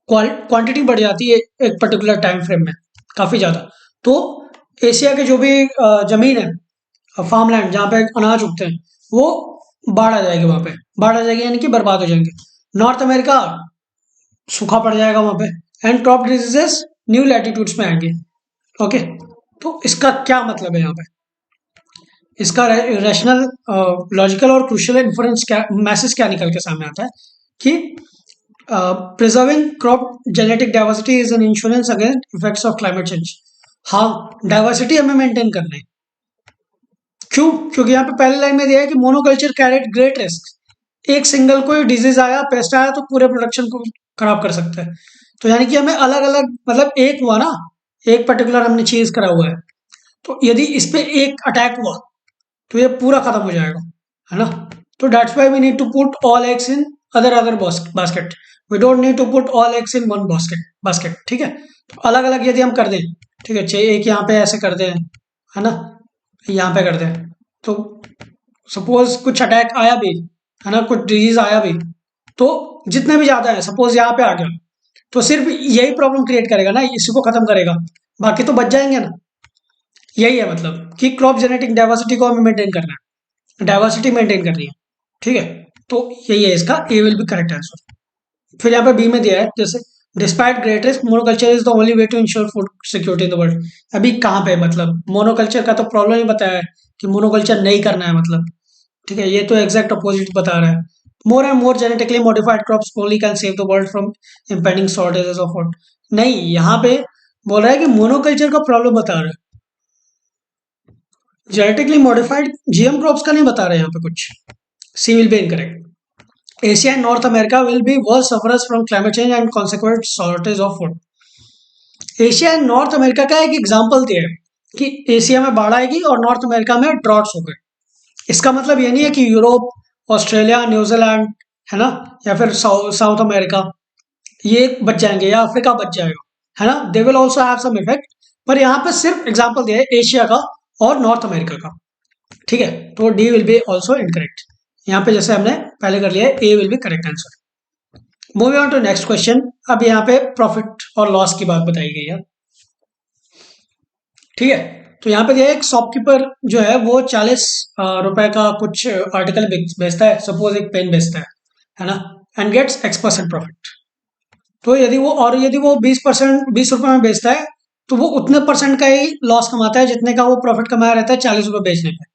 क्वांटिटी बढ़ जाती है एक पर्टिकुलर टाइम फ्रेम में काफी ज्यादा। तो एशिया के जो भी जमीन है, फार्म लैंड जहाँ पे अनाज उगते हैं, वो बाढ़ आ जाएगी, वहां पे बाढ़ आ जाएगी, यानी कि बर्बाद हो जाएंगे। नॉर्थ अमेरिका सूखा पड़ जाएगा वहां पे, and crop diseases new latitudes में आएंगे, ओके। तो इसका क्या मतलब है यहाँ पे, इसका रैशनल, लॉजिकल और क्रूशियल इन्फ्रेंस क्या, मैसेज क्या निकल के सामने आता है कि preserving crop genetic diversity is an insurance against effects of climate change. हाँ, डाइवर्सिटी हमें मेंटेन करना है। क्यों? क्योंकि यहाँ पे पहले लाइन में दिया है कि मोनोकल्चर कैरेट ग्रेट रिस्क। एक सिंगल कोई डिजीज आया, पेस्ट आया, तो पूरे प्रोडक्शन को खराब कर सकता है। तो यानी कि हमें अलग अलग, मतलब एक हुआ ना, एक पर्टिकुलर हमने चीज करा हुआ है, तो यदि इस पे एक अटैक हुआ तो ये पूरा खत्म हो जाएगा, है ना। तो that's why we need to put all eggs in other basket. We don't need to put all eggs in one basket, ठीक है। तो अलग अलग यदि हम कर दें, ठीक है, चाहिए एक यहाँ पे ऐसे कर दें, है ना, यहाँ पे कर दें, तो सपोज कुछ अटैक आया भी, है ना, कुछ डिजीज आया भी, तो जितने भी ज्यादा है, सपोज यहाँ पे आ गया, तो सिर्फ यही प्रॉब्लम क्रिएट करेगा ना, इसी को खत्म करेगा, बाकी तो बच जाएंगे ना। यही है मतलब कि क्रॉप जेनेटिक डाइवर्सिटी को हमें मेंटेन करना है, डाइवर्सिटी मेंटेन करनी है, ठीक है। तो यही है इसका, A will be correct answer. फिर यहाँ पे बी में दिया है जैसे despite great risk monoculture is the only way to ensure food security in the world. अभी कहाँ पे मतलब मोनोकल्चर का तो प्रॉब्लम ही बताया है कि मोनोकल्चर नहीं करना है, मतलब ठीक है, ये तो एग्जैक्ट अपोजिट बता रहा है। More and more genetically modified crops only can save the world from impending shortages of food. नहीं, यहाँ पे बोल रहा है कि मोनोकल्चर का प्रॉब्लम बता रहा है, जेनेटिकली मॉडिफाइड जीएम क्रॉप्स का नहीं बता रहे यहाँ पे कुछ, C will be incorrect. Asia and North America will be worst sufferers from climate change and consequent shortage of food. Asia and North America का एक एग्जाम्पल दिया है कि एशिया में बाढ़ आएगी और नॉर्थ अमेरिका में ड्रॉट्स हो गए। इसका मतलब ये नहीं है कि यूरोप, ऑस्ट्रेलिया, न्यूजीलैंड, है ना, या फिर साउथ अमेरिका ये बच जाएंगे या अफ्रीका बच जाएगा, है ना, they will also have some effect. पर यहाँ पे सिर्फ एग्जाम्पल दिया है एशिया का और नॉर्थ अमेरिका का, ठीक है। तो D will be also incorrect. यहाँ पे जैसे हमने पहले कर लिया है, A will be correct answer. Moving on to next question. अब यहाँ पे प्रॉफिट और लॉस की बात बताई गई है, ठीक है। तो यहाँ पे दिया है एक शॉपकीपर जो है वो 40 रुपए का कुछ आर्टिकल बेचता है, सपोज एक पेन बेचता है ना, एंड गेट्स X% प्रॉफिट। तो यदि वो 20 रुपए में बेचता है तो वो उतने परसेंट का ही लॉस कमाता है जितने का वो प्रॉफिट कमाया रहता है 40 रुपए बेचने पे।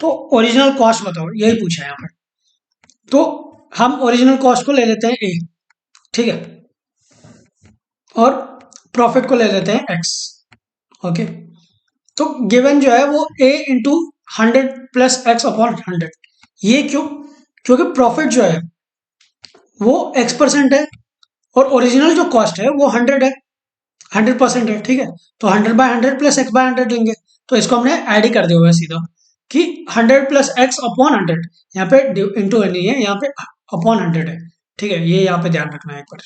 तो ओरिजिनल कॉस्ट बताओ, यही पूछा है यहाँ पे। तो हम ओरिजिनल कॉस्ट को ले लेते हैं ए, ठीक है, और प्रॉफिट को ले लेते हैं एक्स, ओके। तो गिवन जो है वो ए इंटू 100 प्लस एक्स अपॉन 100। ये क्यों? क्योंकि प्रॉफिट जो है वो X% है और ओरिजिनल जो कॉस्ट है वो 100 है, 100% है, ठीक है। तो 100/100 प्लस X/100 लेंगे। तो इसको हमने ऐड ही कर दिया हुआ है सीधा कि 100 प्लस एक्स अपॉन 100। यहाँ पे इंटू नहीं है, यहाँ पे अपॉन 100 है, ठीक है। ये यहाँ पे ध्यान रखना है एक बार,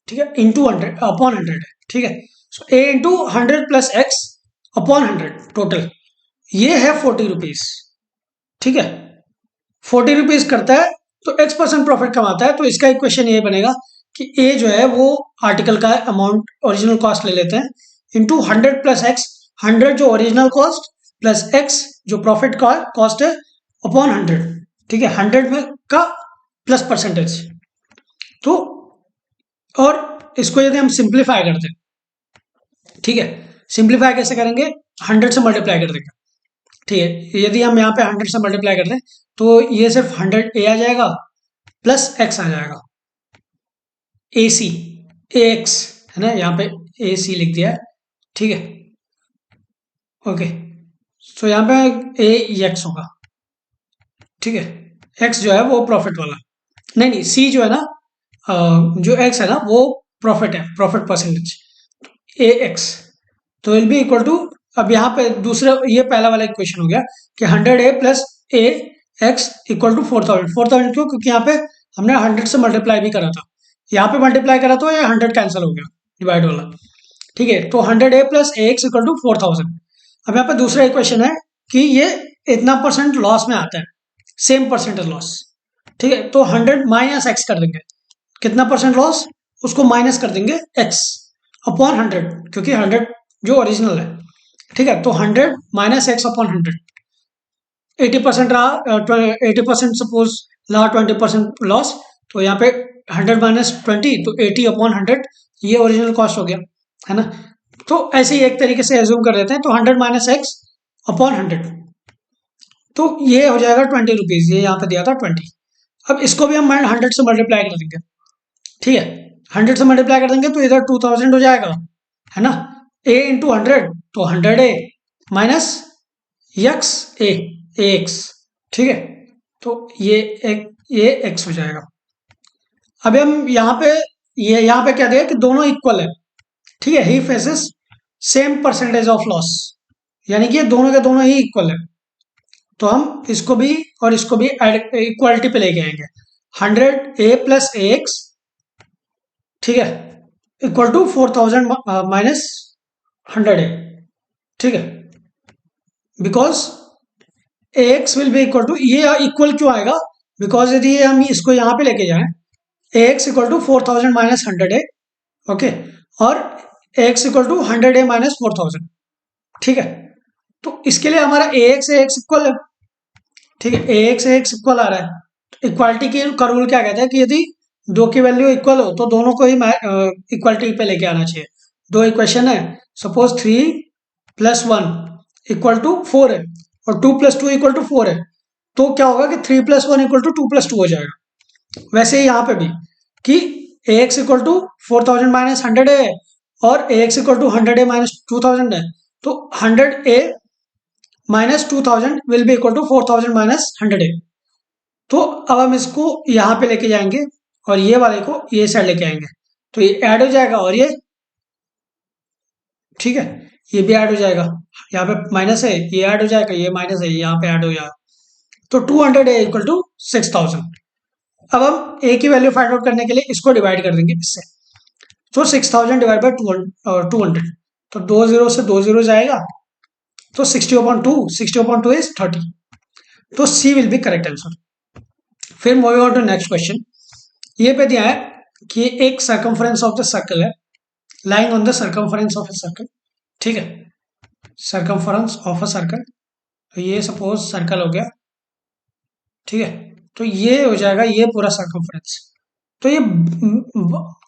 ठीक है। इंटू 100 अपॉन 100 है, ठीक है। So A into 100 plus x upon 100 total ये है 40 रुपीज, ठीक है। 40 रुपीज करता है तो X% प्रॉफिट कमाता है। तो इसका इक्वेशन ये बनेगा कि ए जो है वो आर्टिकल का अमाउंट ओरिजिनल कॉस्ट ले लेते हैं इंटू 100 प्लस एक्स, 100 जो ओरिजिनल कॉस्ट प्लस एक्स जो प्रॉफिट का कॉस्ट है अपॉन 100, ठीक है। 100 में का प्लस परसेंटेज। तो और इसको यदि हम सिंप्लीफाई करते हैं, ठीक है, सिंप्लीफाई कैसे करेंगे? 100 से मल्टीप्लाई कर देंगे, ठीक है। यदि हम यहाँ पे 100 से मल्टीप्लाई कर दें तो ये सिर्फ 100 ए आ जाएगा प्लस एक्स आ जाएगा, ए सी ए एक्स, है ना, यहाँ पे ए सी लिख दिया है, ठीक है, ओके। तो यहाँ पे ए एक्स होगा, ठीक है। एक्स जो है वो प्रॉफिट वाला, नहीं सी जो है ना, जो एक्स है ना वो प्रॉफिट है, प्रॉफिट परसेंटेज, ए एक्स। तो विल बी इक्वल टू, अब यहाँ पे दूसरा ये पहला वाला इक्वेशन हो गया कि 100A plus a x equal to 4000। 4000 क्यों? क्योंकि यहाँ पे हमने 100 से मल्टीप्लाई भी करा था, यहाँ पे मल्टीप्लाई करा तो ये 100 कैंसिल हो गया डिवाइड वाला, ठीक है। तो 100A plus a x equal to 4000। अब यहाँ पे दूसरा इक्वेशन है कि ये इतना परसेंट लॉस में आता है, सेम परसेंटेज लॉस, ठीक है। तो 100 माइनस एक्स कर देंगे, कितना परसेंट लॉस उसको माइनस कर देंगे एक्स अपॉन 100, क्योंकि 100 जो ओरिजिनल है, ठीक है। तो 100 माइनस एक्स अपॉन 100, 80% रहा, 80% सपोज रहा, 20% लॉस। तो यहाँ पे 100 माइनस 20 तो 80 अपॉन 100, ये ओरिजिनल कॉस्ट हो गया, है ना। तो ऐसे ही एक तरीके से एज्यूम कर लेते हैं। तो 100 माइनस एक्स अपॉन 100, तो ये हो जाएगा 20 रुपीज, ये यहाँ पे दिया था 20। अब इसको भी हम 100 से मल्टीप्लाई कर देंगे, ठीक है। 100 से मल्टीप्लाई कर देंगे तो इधर 2000 हो जाएगा, है ना। ए इंटू 100 तो 100A माइनस एक्स ए एक्स, ठीक है। तो ये एक्स हो जाएगा। अब हम यहाँ पे यहाँ पे क्या दिया कि दोनों इक्वल है, ठीक है। ही faces same percentage of loss, यानी कि ये दोनों के दोनों ही इक्वल है। तो हम इसको भी और इसको भी इक्वालिटी पे लेके आएंगे। 100A प्लस ए एक्स, ठीक है, इक्वल टू 4000 माइनस 100A, ठीक है। Because a x will be equal to, ये इक्वल क्यों आएगा? बिकॉज यदि हम इसको यहाँ पे लेके जाएं, A x equal to 4000 minus 100A, okay, और A x equal to 100A minus 4000, ठीक है। तो इसके लिए हमारा ए एक्स इक्वल है, ठीक है। ए एक्स इक्वल आ रहा है। तो इक्वालिटी का रूल क्या कहता है कि यदि दो की वैल्यू इक्वल हो तो दोनों को ही इक्वालिटी पे लेके आना चाहिए। दो इक्वेशन है, सपोज 3 प्लस 1 इक्वल टू 4 है और 2 प्लस 2 इक्वल टू 4 है, तो क्या होगा कि 3 प्लस 1 इक्वल टू 2 प्लस 2 हो जाएगा। वैसे ही यहाँ पे भी कि A x equal to 4000 minus 100A है और A x equal to 100A minus 2000 है, तो 100A minus 2000 will be equal to 4000 minus 100A, तो अब हम इसको यहाँ पे लेके जाएंगे और ये वाले को ये साइड लेके आएंगे, तो ये ऐड हो जाएगा और ये ठीक है, ये भी ऐड हो जाएगा। यहाँ पे माइनस है, ये ऐड हो जाएगा, ये माइनस है, यहाँ पे ऐड हो जाएगा। तो 200 है इक्वल टू 6000। अब हम ए की वैल्यू फाइंड आउट करने के लिए इसको डिवाइड कर देंगे इससे। तो 6000 डिवाइड बाई 200, तो 2 0 से 2 0 जाएगा, तो 60/2, 60/2 इज 30। तो C will be correct answer. फिर moving on to next question. ये पे दिया है कि एक सर्कमफ्रेंस ऑफ द सर्कल है, lying on the circumference of a circle, ठीक है, सर्कमफ्रेंस ऑफ अ सर्कल। तो ये सपोज सर्कल हो गया, ठीक है, तो ये हो जाएगा ये पूरा सर्कमफ्रेंस। तो ये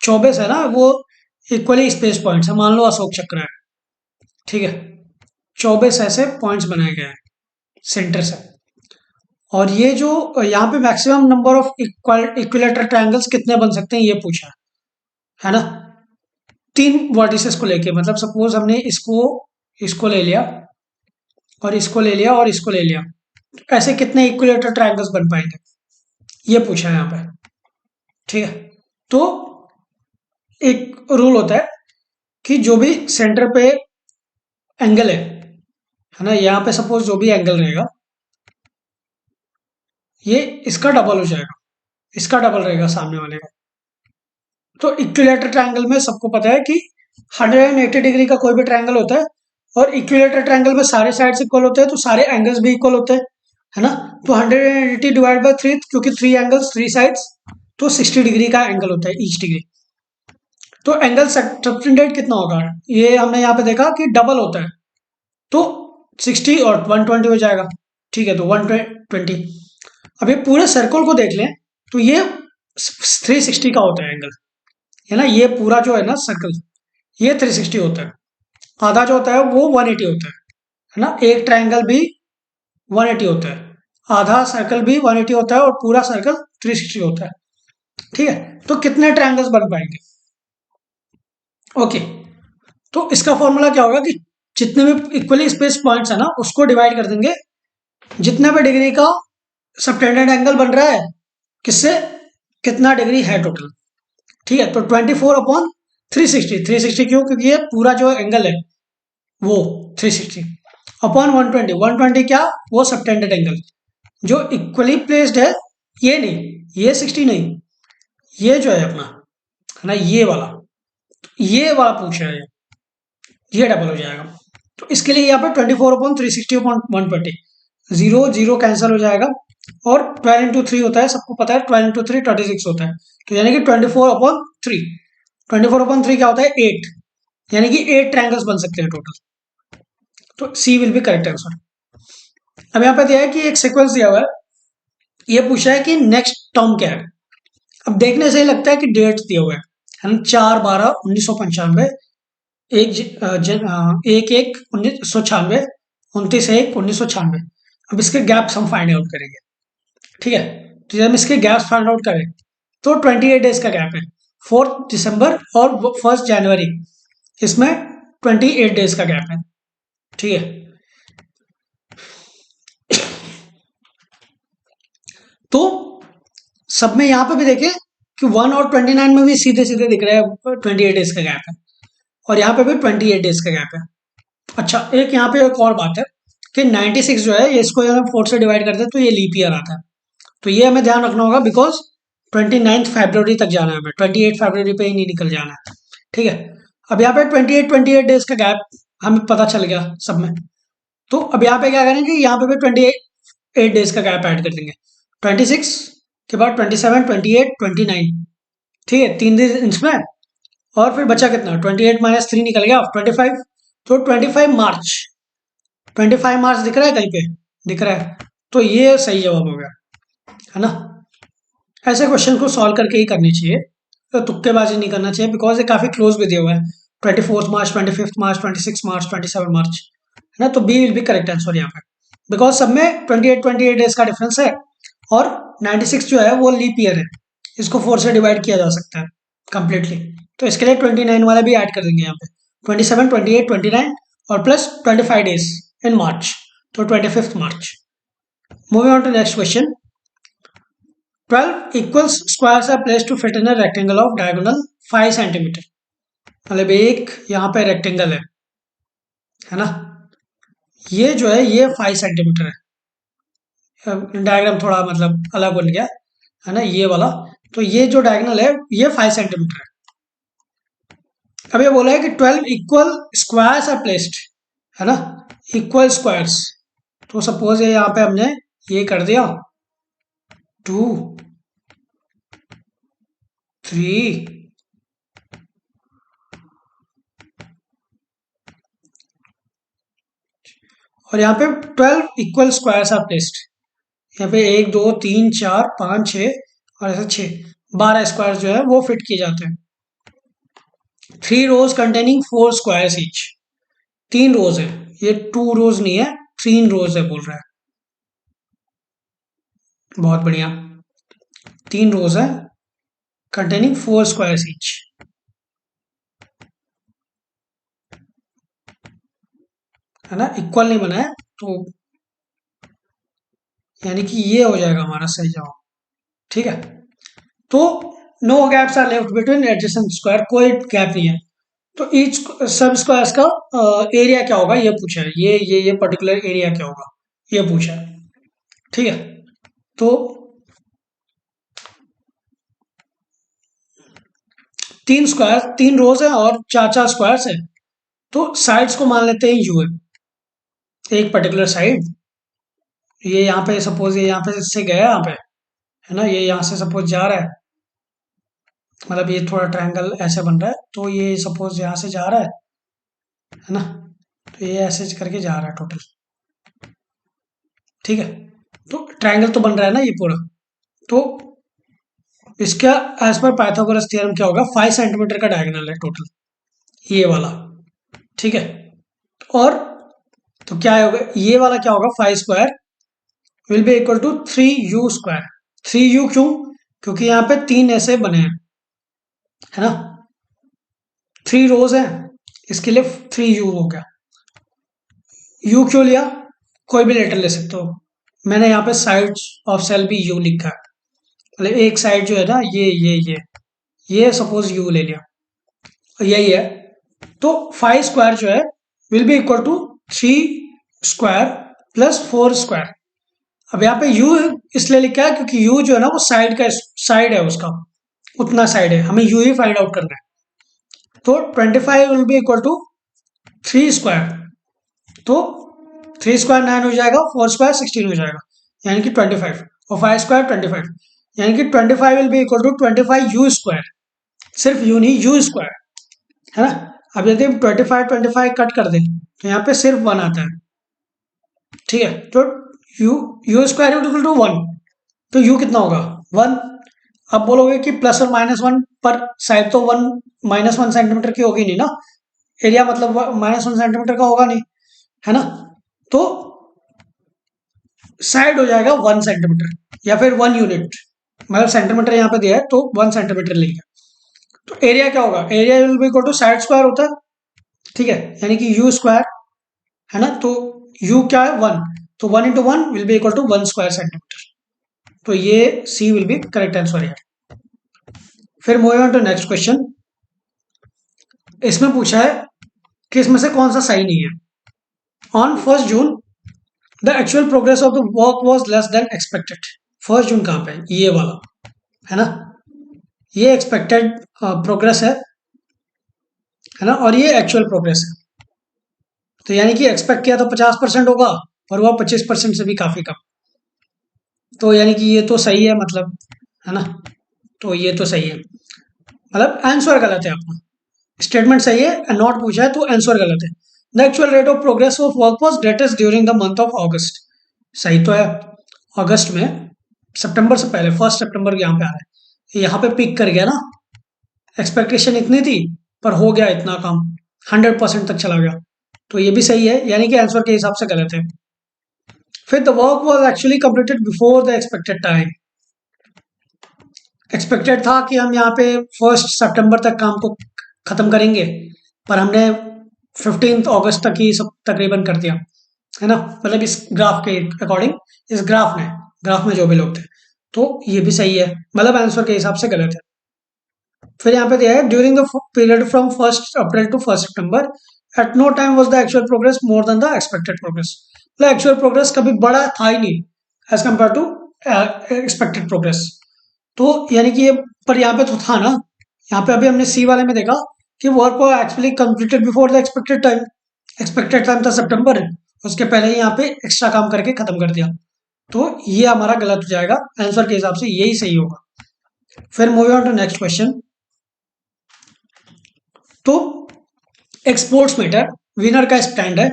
24 है ना, वो इक्वली स्पेस पॉइंट्स है, मान लो अशोक चक्र है, ठीक है, 24 ऐसे पॉइंट्स बनाए गए हैं सेंटर से। और ये जो यहाँ पे maximum number of equilateral triangles कितने बन सकते हैं ये पूछा है ना, 3 वर्टिसेस को लेके। मतलब सपोज हमने इसको ले लिया और इसको ले लिया और इसको ले लिया, तो ऐसे कितने इक्विलेटरल ट्रायंगल्स बन पाएंगे ये पूछा है यहाँ पे, ठीक है। तो एक रूल होता है कि जो भी सेंटर पे एंगल है ना, यहाँ पे सपोज जो भी एंगल रहेगा ये इसका डबल हो जाएगा, इसका डबल रहेगा सामने वाले का। तो इक्विलेटरल ट्रायंगल में सबको पता है कि 180 डिग्री का कोई भी ट्रायंगल होता है, और इक्विलेटरल ट्रायंगल में सारे साइड्स इक्वल होते हैं, तो सारे एंगल्स भी इक्वल होते हैं, है ना। तो 180 डिवाइड बाय 3, क्योंकि 3 एंगल्स 3 साइड्स, तो 60 डिग्री का एंगल होता है ईच डिग्री। तो एंगल सबटेंडेड कितना होगा, ये हमने यहाँ पे देखा कि डबल होता है, तो 60 और 120 हो जाएगा, ठीक है, तो 120। अब ये पूरे सर्कल को देख लें तो ये 360 का होता है एंगल, है ना। ये पूरा जो है ना सर्कल, ये 360 होता है, आधा जो होता है वो 180 होता है ना। एक ट्रायंगल भी 180 होता है, आधा सर्कल भी 180 होता है, और पूरा सर्कल 360 होता है, ठीक है। तो कितने ट्रायंगल्स बन पाएंगे, ओके। तो इसका फॉर्मूला क्या होगा कि जितने भी इक्वली स्पेस पॉइंट्स है ना उसको डिवाइड कर देंगे, जितने भी डिग्री का सबटेंडेड एंगल बन रहा है, किससे, कितना डिग्री है टोटल, ठीक है। तो 24/360, 360 क्यों, क्योंकि ये पूरा जो एंगल है वो 360 अपॉन 120, 120 क्या, वो सबटेंडेड एंगल जो इक्वली प्लेस्ड है, ये नहीं, ये 60 नहीं, ये जो है अपना, है ना, ये वाला पूछा है, ये डबल हो जाएगा। तो इसके लिए यहाँ पे 24/360/120, 0 0 कैंसिल हो जाएगा, और 12 इंटू 3 होता है, सबको पता है 12 इंटू 3 36 होता है, तो यानी कि 24/3, 24/3 क्या होता है 8, यानी कि 8 ट्रायंगल्स बन सकते हैं टोटल। तो C will be correct answer. अब यहाँ पे दिया है कि एक सीक्वेंस दिया हुआ है, ये पूछा है कि नेक्स्ट टर्म क्या है। अब देखने से ही लगता है कि डेट दिया हुआ है ना, 4/12/1995, 1/1/1996, 29/1/1996। अब इसके गैप्स हम फाइंड आउट करेंगे, ठीक है। तो जब हम इसके गैप्स फाइंड आउट करें तो 28 डेज का गैप है, 4 दिसंबर और 1 जनवरी, इसमें 28 डेज का गैप है, ठीक है। तो सब में यहाँ पे भी देखें कि 1 और 29 में भी सीधे सीधे दिख रहा है 28 डेज का गैप है, और यहाँ पे भी 28 डेज का गैप है। अच्छा, एक यहाँ पे एक और बात है कि 96 जो है, ये इसको हम 4 से डिवाइड करते हैं तो ये लीप ईयर आता है, तो ये हमें ध्यान रखना होगा, बिकॉज 29 फरवरी तक जाना है हमें, 28 फरवरी पे ही नहीं निकल जाना है, ठीक है। अब यहाँ पे 28 डेज का गैप हमें पता चल गया सब में, तो अब यहाँ पे क्या करेंगे, यहाँ पे भी 28 डेज का गैप ऐड कर देंगे, 26 के बाद 27, 28, 29, ठीक है, 3 दिन इसमें, और फिर बचा कितना, 28 माइनस 3 निकल गया 25, तो 25 मार्च, 25 मार्च दिख रहा है कहीं पे, दिख रहा है, तो ये सही जवाब हो गया, है ना। ऐसे क्वेश्चन को सॉल्व करके ही करनी चाहिए, तो तुक्केबाजी नहीं करना चाहिए, बिकॉज ये काफी क्लोज भी दिया हुआ है, 24 मार्च, 25 मार्च, 26 मार्च, 27 मार्च, है ना। तो B will be correct answer यहाँ पे, बिकॉज सब में 28 डेज का डिफरेंस है, और 96 जो है वो लीप ईयर है, इसको 4 से डिवाइड किया जा सकता है कंप्लीटली, तो इसके लिए 29 वाला भी ऐड कर देंगे यहाँ पे, 27, 28, 29 और प्लस 25 डेज इन मार्च, तो 25 March. Moving on to next question. 12 equals squares are placed to fit in a rectangle of diagonal 5 centimetre. मतलब एक यहाँ पे रेक्टेंगल है ना, ये जो है ये 5 सेंटीमीटर है। डायग्राम थोड़ा मतलब अलग बन गया है ना, ये वाला। तो ये जो डायगोनल है ये 5 सेंटीमीटर है। अब ये बोला है कि 12 इक्वल स्क्वायर्स आर प्लेस्ड, है ना, इक्वल स्क्वायर्स। तो सपोज ये यहाँ पे हमने ये कर दिया 2 3 और यहाँ पे 12 इक्वल स्क्वायर्स आर प्लेस्ड। यहाँ पे 1 2 3 4 5 6 और ऐसे 12 स्क्वायर जो है वो फिट किए जाते हैं। 3 रोज कंटेनिंग 4 स्क्वायर्स ईच। 3 रोज है, ये 2 रोज नहीं है, 3 रोज है बोल रहा है। बहुत बढ़िया, 3 रोज है कंटेनिंग 4 स्क्वायर्स ईच, है ना। इक्वल नहीं बना है तो यानी कि ये हो जाएगा हमारा सही जवाब। ठीक है, तो no gaps are left between adjacent square, कोई गैप नहीं है। तो ईच सब स्क्वायर्स का एरिया क्या होगा ये पूछा है, ये पर्टिकुलर एरिया क्या होगा ये पूछा है। ठीक है, तो 3 स्क्वायर 3 रोज है और 4 स्क्वायर्स है। तो साइड्स को मान लेते हैं यू है, एक पर्टिकुलर साइड। ये यहाँ पे सपोज ये यहाँ पे से गया यहाँ पे, है ना, ये यहाँ से सपोज जा रहा है, मतलब ये थोड़ा ट्रायंगल ऐसे बन रहा है, तो ये सपोज यहाँ से जा रहा है ना, तो ये ऐसे करके जा रहा है टोटल। ठीक है, तो ट्रायंगल तो बन रहा है ना ये पूरा। तो इसका एज पर पाइथागोरस थ्योरम क्या होगा, 5 सेंटीमीटर का डायगोनल है टोटल ये वाला। ठीक है, और तो क्या होगा, ये वाला क्या होगा, 5 square will be equal to 3u square. 3u क्यों, क्योंकि यहाँ पे 3 ऐसे बने हैं, है ना, 3 रोज है, इसके लिए 3u हो गया। u क्यों लिया, कोई भी लेटर ले सकते हो, मैंने यहाँ पे साइड्स ऑफ सेल भी u लिखा है, मतलब एक साइड जो है ना ये सपोज u ले लिया, यही है। तो 5 स्क्वायर जो है will be equal to 3 square plus 4 square. अब यहाँ पे u इसलिए लिखा है क्योंकि u जो है ना वो साइड है उसका, उतना साइड है, हमें u ही फाइंड आउट करना है। तो 25 will be equal to 3 square, तो 3 स्क्वायर 9 हो जाएगा, 4 स्क्वायर 16 हो जाएगा, यानी कि 25, और 5 स्क्वायर 25, यानी कि 25 will be equal to 25 u square. सिर्फ यू नहीं, यू स्क्वायर, है ना। अब यदि हम 25 कट कर दें तो यहाँ पे सिर्फ 1 आता है। ठीक है, तो यू स्क्वायर इक्वल टू 1, तो यू कितना होगा 1। अब बोलोगे कि प्लस और -1 पर साइड तो 1 -1 सेंटीमीटर की होगी नहीं ना, एरिया मतलब -1 सेंटीमीटर का होगा नहीं, है ना। तो साइड हो जाएगा 1 सेंटीमीटर या फिर 1 यूनिट, मतलब सेंटीमीटर यहाँ पे दिया है तो 1 सेंटीमीटर लेंगे। तो एरिया क्या होगा, area will be equal to side square होता है। ठीक है, यानी कि यू स्क्वायर, है ना, तो यू क्या है 1, तो 1 into 1 will be equal to 1 square centimetre. तो ये C will be correct answer है। फिर moving on to next question, इसमें पूछा है कि इसमें से कौन सा सही नहीं है। On 1 June the actual progress of the work was less than expected. 1 जून कहाँ पे, ये वाला है ना, ये एक्सपेक्टेड प्रोग्रेस है ना, और ये एक्चुअल प्रोग्रेस है। तो यानी कि एक्सपेक्ट किया तो 50% होगा और वह 25% से भी काफी कम, तो यानी कि ये तो सही है मतलब, है ना, तो ये तो सही है, मतलब आंसर गलत है आपका, स्टेटमेंट सही है, नॉट पूछा है तो आंसर गलत है। The actual rate of progress of work was greatest during the month of अगस्त। सही तो है, अगस्त में, सितंबर से पहले 1 सितंबर यहाँ पे आ रहा है, यहाँ पे पिक कर गया ना, एक्सपेक्टेशन इतनी थी पर हो गया इतना कम, 100% तक चला गया, तो ये भी सही है, यानी कि आंसर के हिसाब से गलत है। फिर the work was actually completed before the expected time. Expected था कि हम यहाँ पे 1 सितंबर तक काम को खत्म करेंगे, पर हमने 15 अगस्त तक ही सब तकरीबन कर दिया, है ना, मतलब इस ग्राफ के अकॉर्डिंग, इस ग्राफ में जो भी लोग थे, तो ये भी सही है, मतलब आंसर के हिसाब से गलत है। फिर यहाँ पे दिया है during the period from 1 April to 1 September at no time was the actual progress more than the expected progress. मतलब एक्चुअल प्रोग्रेस कभी बड़ा था ही नहीं as compare to expected progress. तो यानी कि ये, पर यहाँ पे तो था ना, यहाँ पे अभी हमने सी वाले में देखा कि वर्क को actually completed before the expected time. Expected time था सितंबर, उसके पहले ही यहाँ पे एक्स्ट्रा काम करके खत्म कर दिया। तो ये हमारा गलत हो जाएगा, आंसर के हिसाब से यही सही होगा। फिर moving on to next question. तो एक स्पोर्ट्स मीटर विनर का स्टैंड है,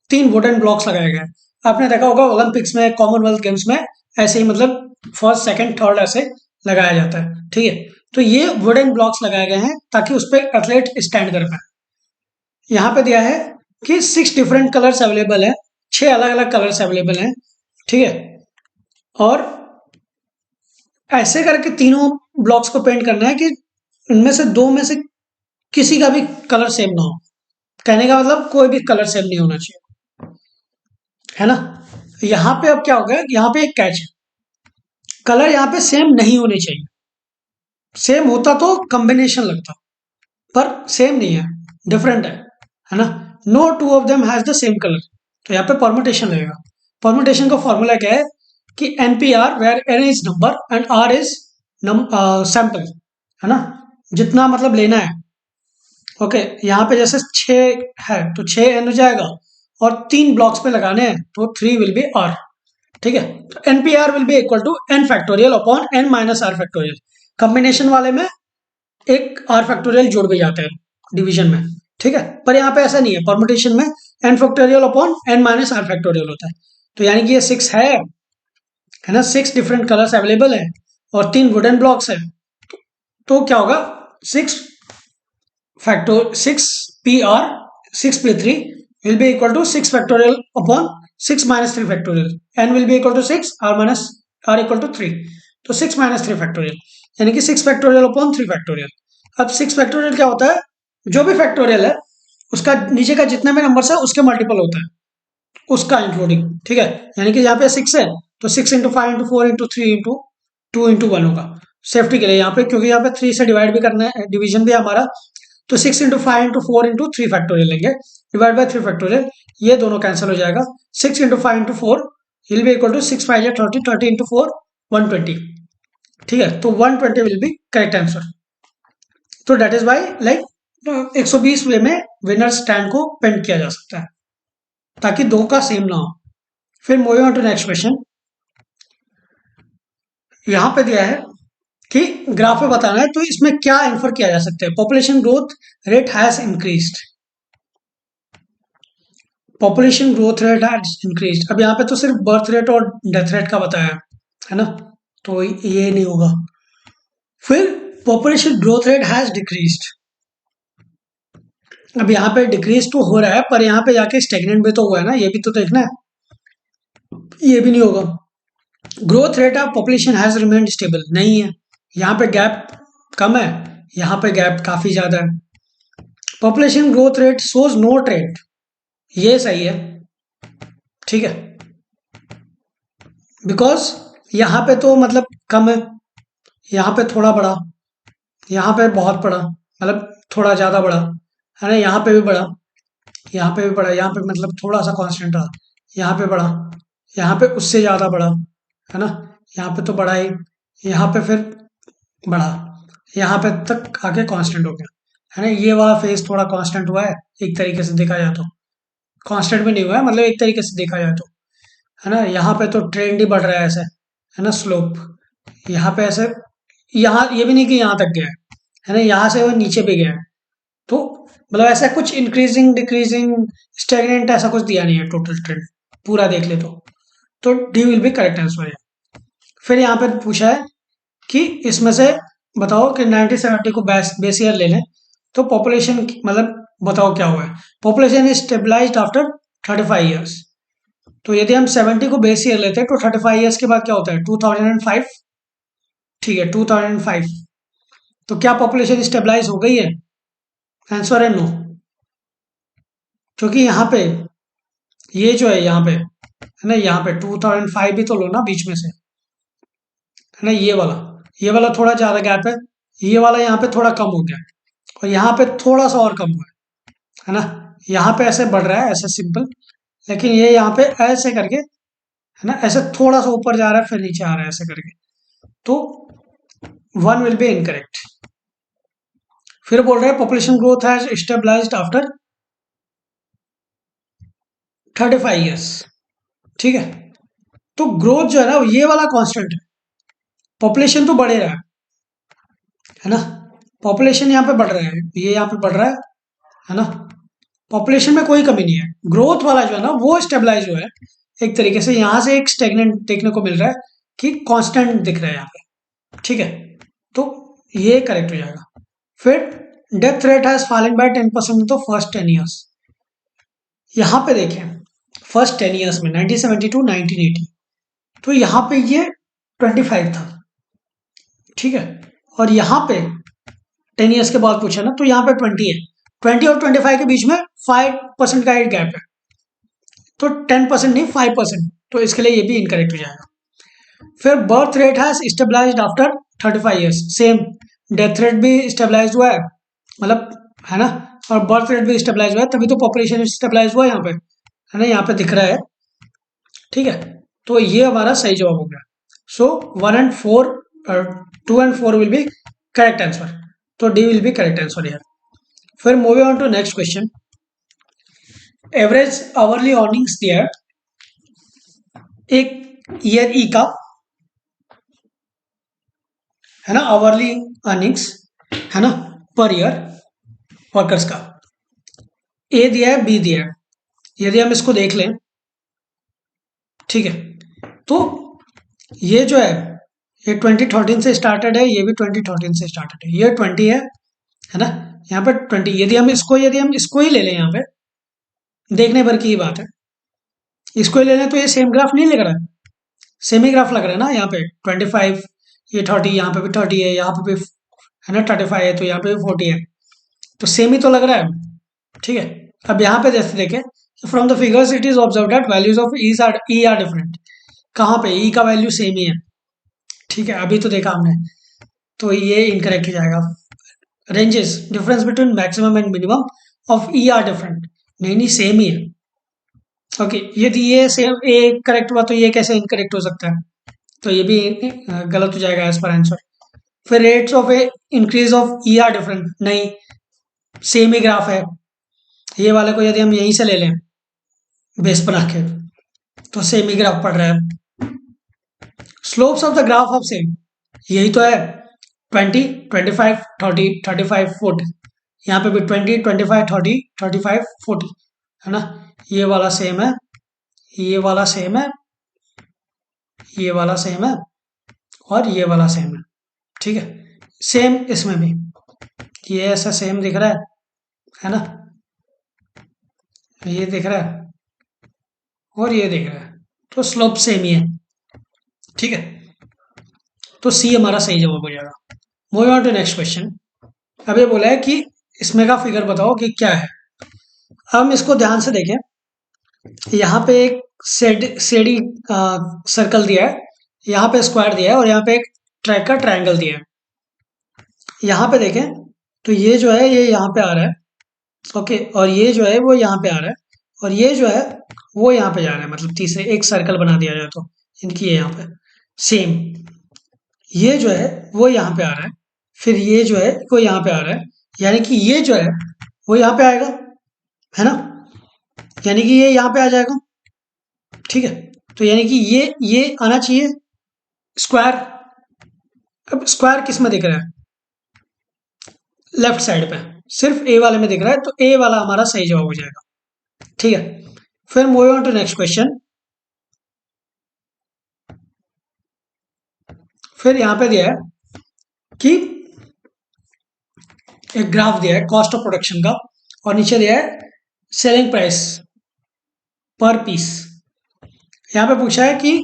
3 वुडन ब्लॉक्स लगाए गए हैं। आपने देखा होगा ओलंपिक्स में, कॉमनवेल्थ गेम्स में ऐसे ही, मतलब फर्स्ट सेकंड थर्ड ऐसे लगाया जाता है, ठीक है। तो ये वुडन ब्लॉक्स लगाए गए हैं ताकि उस पर एथलीट स्टैंड कर पाए। यहाँ पे दिया है कि 6 डिफरेंट कलर्स अवेलेबल है, 6 अलग अलग कलर्स अवेलेबल हैं, ठीक है। और ऐसे करके तीनों ब्लॉक्स को पेंट करना है कि उनमें से दो में से किसी का भी कलर सेम ना हो। कहने का मतलब कोई भी कलर सेम नहीं होना चाहिए, है ना। यहाँ पे अब क्या हो गया, यहाँ पे एक कैच है, कलर यहाँ पे सेम नहीं होने चाहिए। सेम होता तो कॉम्बिनेशन लगता, पर सेम नहीं है, डिफरेंट है ना। No two of them has the same colour, तो यहाँ पे परमुटेशन लगेगा। परमुटेशन का फॉर्मूला क्या है कि NP_R where N is number and R is sample, है ना, जितना मतलब लेना है। ओके, यहाँ पे जैसे 6 है तो 6N हो जाएगा, और 3 ब्लॉक्स पे लगाने हैं तो 3 विल बी R, ठीक है। तो NP_R will be equal to N factorial upon N minus R factorial. Combination वाले में एक R फैक्टोरियल जोड़ भी जाते हैं डिवीजन में, ठीक है। पर यहाँ पे ऐसा नहीं है, परमुटेशन में N factorial upon N minus R factorial होता है। तो यानी कि ये 6 है ना, 6 डिफरेंट कलर्स अवेलेबल है और 3 वुडन ब्लॉक्स है। तो क्या होगा, 6 6p3 will be equal to 6 factorial upon 6 minus 3 factorial, n will be equal to 6, r minus r equal to 3, तो 6 minus 3 factorial यानी कि 6 factorial upon 3 factorial। अब 6 factorial क्या होता है, जो भी फैक्टोरियल है उसका नीचे का जितने भी नंबर है उसके मल्टीपल होता है, उसका इंक्लूडिंग, ठीक है। यानी कि यहाँ पे 6 है तो 6 × 5 × 4 × 3 × 2 × 1 होगा, सेफ्टी के लिए यहाँ पे, क्योंकि यहाँ पे 3 से डिवाइड भी करना है, डिवीजन भी है हमारा। तो 6 × 5 × 4 × 3 फैक्टोरियल लेंगे, डिवाइड बाय 3 फैक्टोरियल, ये दोनों कैंसिल हो जाएगा। 6 × 5 × 4 विल बी इक्वल टू 6 5 30, 30 × 4 120, ठीक है। तो 120 विल बी करेक्ट आंसर। तो डेट इज वाई लाइक 120 वे में विनर स्टैंड को पेंट किया जा सकता है ताकि दो का सेम ना हो। फिर moving on to next question. यहां पे दिया है कि ग्राफ में बताना है, तो इसमें क्या इन्फर किया जा सकता है, population growth rate has increased, population growth rate has increased. अब यहाँ पे तो सिर्फ बर्थ रेट और डेथ रेट का बताया है ना, तो ये नहीं होगा। फिर population growth rate has decreased, अब यहाँ पे डिक्रीज तो हो रहा है पर यहाँ पे जाके स्टेगनेंट भी तो हुआ है ना, ये भी तो देखना है, ये भी नहीं होगा। Growth rate of population has remained stable, नहीं है, यहाँ पे गैप कम है, यहाँ पे गैप काफी ज्यादा है। Population growth rate shows no trend, ये सही है, ठीक है, बिकॉज यहाँ पे तो मतलब कम है, यहाँ पे थोड़ा बड़ा, यहाँ पे बहुत बड़ा, मतलब थोड़ा ज्यादा बड़ा है ना, यहाँ पे भी बड़ा, यहाँ पे भी बड़ा, यहाँ पे मतलब थोड़ा सा कांस्टेंट रहा, यहाँ पे बड़ा, यहाँ पे उससे ज्यादा बड़ा, है ना, यहाँ पे तो बड़ा ही, यहाँ पे फिर बड़ा, यहाँ पे तक आके कांस्टेंट हो गया, है ना। ये वाला फेज थोड़ा कांस्टेंट हुआ है एक तरीके से देखा जाए तो, कांस्टेंट भी नहीं हुआ है, मतलब एक तरीके से देखा जाए तो, है ना। यहाँ पे तो ट्रेंड ही बढ़ रहा है ऐसे, है ना, स्लोप, यहाँ पे ऐसे, यहाँ ये भी नहीं कि यहाँ तक गया है ना, यहाँ से वो नीचे भी गया है। तो मतलब ऐसा कुछ इंक्रीजिंग डिक्रीजिंग स्टेगनेंट ऐसा कुछ दिया नहीं है, टोटल ट्रेंड पूरा देख ले तो D will be correct answer है। फिर यहाँ पे पूछा है कि इसमें से बताओ कि 1970 को बेस ईयर ले लें तो पॉपुलेशन मतलब बताओ क्या हुआ है, population is stabilised after 35 years. तो यदि हम 70 को बेस ईयर लेते हैं तो 35 ईयर्स के बाद क्या होता है, 2005, ठीक है 2005। तो क्या पॉपुलेशन स्टेबलाइज हो गई है, आंसर है नो, क्योंकि यहाँ पे ये जो है यहाँ पे, है ना, यहाँ पे 2005 भी तो लो ना बीच में से, है ना, ये वाला थोड़ा ज़्यादा गैप है, ये वाला यहाँ पे थोड़ा कम हो गया, और यहाँ पे थोड़ा सा और कम हुआ है ना, यहाँ पे ऐसे बढ़ रहा है ऐसे सिंपल, लेकिन ये यहाँ पे ऐसे करके, है ना, ऐसे थोड़ा सा ऊपर जा रहा है फिर नीचे आ रहा है ऐसे करके, तो 1 विल बी इनकरेक्ट। फिर बोल रहे हैं population growth has stabilised after 35 years. ठीक है, तो ग्रोथ जो है ना ये वाला कांस्टेंट है, पॉपुलेशन तो बढ़े रहा है ना, पॉपुलेशन यहाँ पे बढ़ रहा है, ये यहाँ पे बढ़ रहा है ना, पॉपुलेशन में कोई कमी नहीं है, ग्रोथ वाला जो है ना वो स्टेबलाइज हुआ है एक तरीके से, यहाँ से एक स्टेगनेंट देखने को मिल रहा है कि कांस्टेंट दिख रहा है यहाँ पे। ठीक है, तो ये करेक्ट हो जाएगा। फिर death rate has fallen bye 10% in the first 10 years. यहाँ पे देखें फर्स्ट 10 ईयर्स में 1970 टू 1980, तो यहाँ पे ये 25 था। ठीक है, और यहाँ पे 10 ईयर्स के बाद पूछा ना, तो यहाँ पे 20 है, 20 और 25 के बीच में 5% का एक गैप है, तो 10% नहीं 5%, तो इसके लिए ये भी इनकरेक्ट हो जाएगा। फिर birth rate has stabilised after 35 years, same death rate भी स्टेबलाइज हुआ है, मतलब है ना, और बर्थ रेट भी स्टेबलाइज हुआ है, तभी तो पॉपुलेशन स्टेबलाइज हुआ है यहाँ पे, है ना, यहाँ पे दिख रहा है। ठीक है, तो ये हमारा सही जवाब हो गया। So 1 and 4, 2 and 4 will be correct answer, तो D will be correct answer यार। फिर moving on to next question, average hourly earnings दिया है एक ईयर ई का, है ना, आवरली अर्निंग्स, है ना, पर ईयर वर्कर्स का, ए दिया है बी दिया है, यदि हम इसको देख लें, ठीक है, तो ये जो ये 2013 से स्टार्टेड है, ये भी 2013 से स्टार्टेड है, ये 20 है ना, यहाँ पे 20, यदि हम इसको ही ले लें, यहाँ पे देखने भर की ही बात है, इसको ही ले लें तो ये सेम ग्राफ नहीं लग रहा है, सेम ही ग्राफ लग रहा है ना, यहाँ पे 25, ये 30, यहाँ पे भी 30 है, यहाँ पे भी है ना 35 है, तो यहाँ पे भी 40 है, तो सेम ही तो लग रहा है। ठीक है, अब यहाँ पे जैसे देखें, from the figures it is observe that values of E are different, कहाँ पे ई का वैल्यू सेम ही है। ठीक है, अभी तो देखा हमने, तो ये इनकरेक्ट हो जाएगा। Ranges difference between maximum and minimum of E are different, नहीं नहीं सेम ही है। ओके, यदि ये सेम ए करेक्ट हुआ तो ये कैसे इनकरेक्ट हो सकता है, तो ये भी गलत हो जाएगा एज पर आंसर। फिर rates of a increase of E are different, नहीं सेम ही ग्राफ है, ये वाले को यदि हम यहीं से ले लें बेस बना के, तो सेम ही ग्राफ पड़ रहा है। Slopes of the graph of same, यही तो है 20, 25, 30, 35, 40, यहाँ पे भी 20, 25, 30, 35, 40, है ना, ये वाला सेम है, ये वाला सेम है, ये वाला सेम है, और ये वाला सेम है। ठीक है, सेम इसमें भी ये ऐसा सेम दिख रहा है ना, ये दिख रहा है और ये दिख रहा है, तो स्लोप सेम ही है। ठीक है, तो सी हमारा सही जवाब हो जाएगा। Moving on to next question, अब ये बोला है कि इसमें का फिगर बताओ कि क्या है। अब हम इसको ध्यान से देखें, यहाँ पे एक सेडी सर्कल दिया है, यहाँ पे स्क्वायर दिया है, और यहाँ पे एक ट्रैक का ट्रायंगल दिया है। यहाँ पे देखें तो ये जो है ये यहाँ पे आ रहा है, ओके, और ये जो है वो यहाँ पे आ रहा है, और ये जो है वो यहाँ पे जा रहा है, मतलब तीसरे एक सर्कल बना दिया जाए तो इनकी ये यहाँ पे सेम, ये जो है वो यहाँ पे आ रहा है, फिर ये जो है वो यहाँ पे आ रहा है, यानी कि ये जो है वो यहाँ पे आएगा, है ना, यानी कि ये यहाँ पे आ जाएगा। ठीक है, तो यानी कि ये आना चाहिए स्क्वायर। अब स्क्वायर किस में दिख रहा है, लेफ्ट साइड पे, सिर्फ ए वाले में दिख रहा है, तो ए वाला हमारा सही जवाब हो जाएगा। ठीक है, फिर moving on to next question, फिर यहां पे दिया है कि एक ग्राफ दिया है कॉस्ट ऑफ प्रोडक्शन का, और नीचे दिया है सेलिंग प्राइस पर पीस। यहां पे पूछा है कि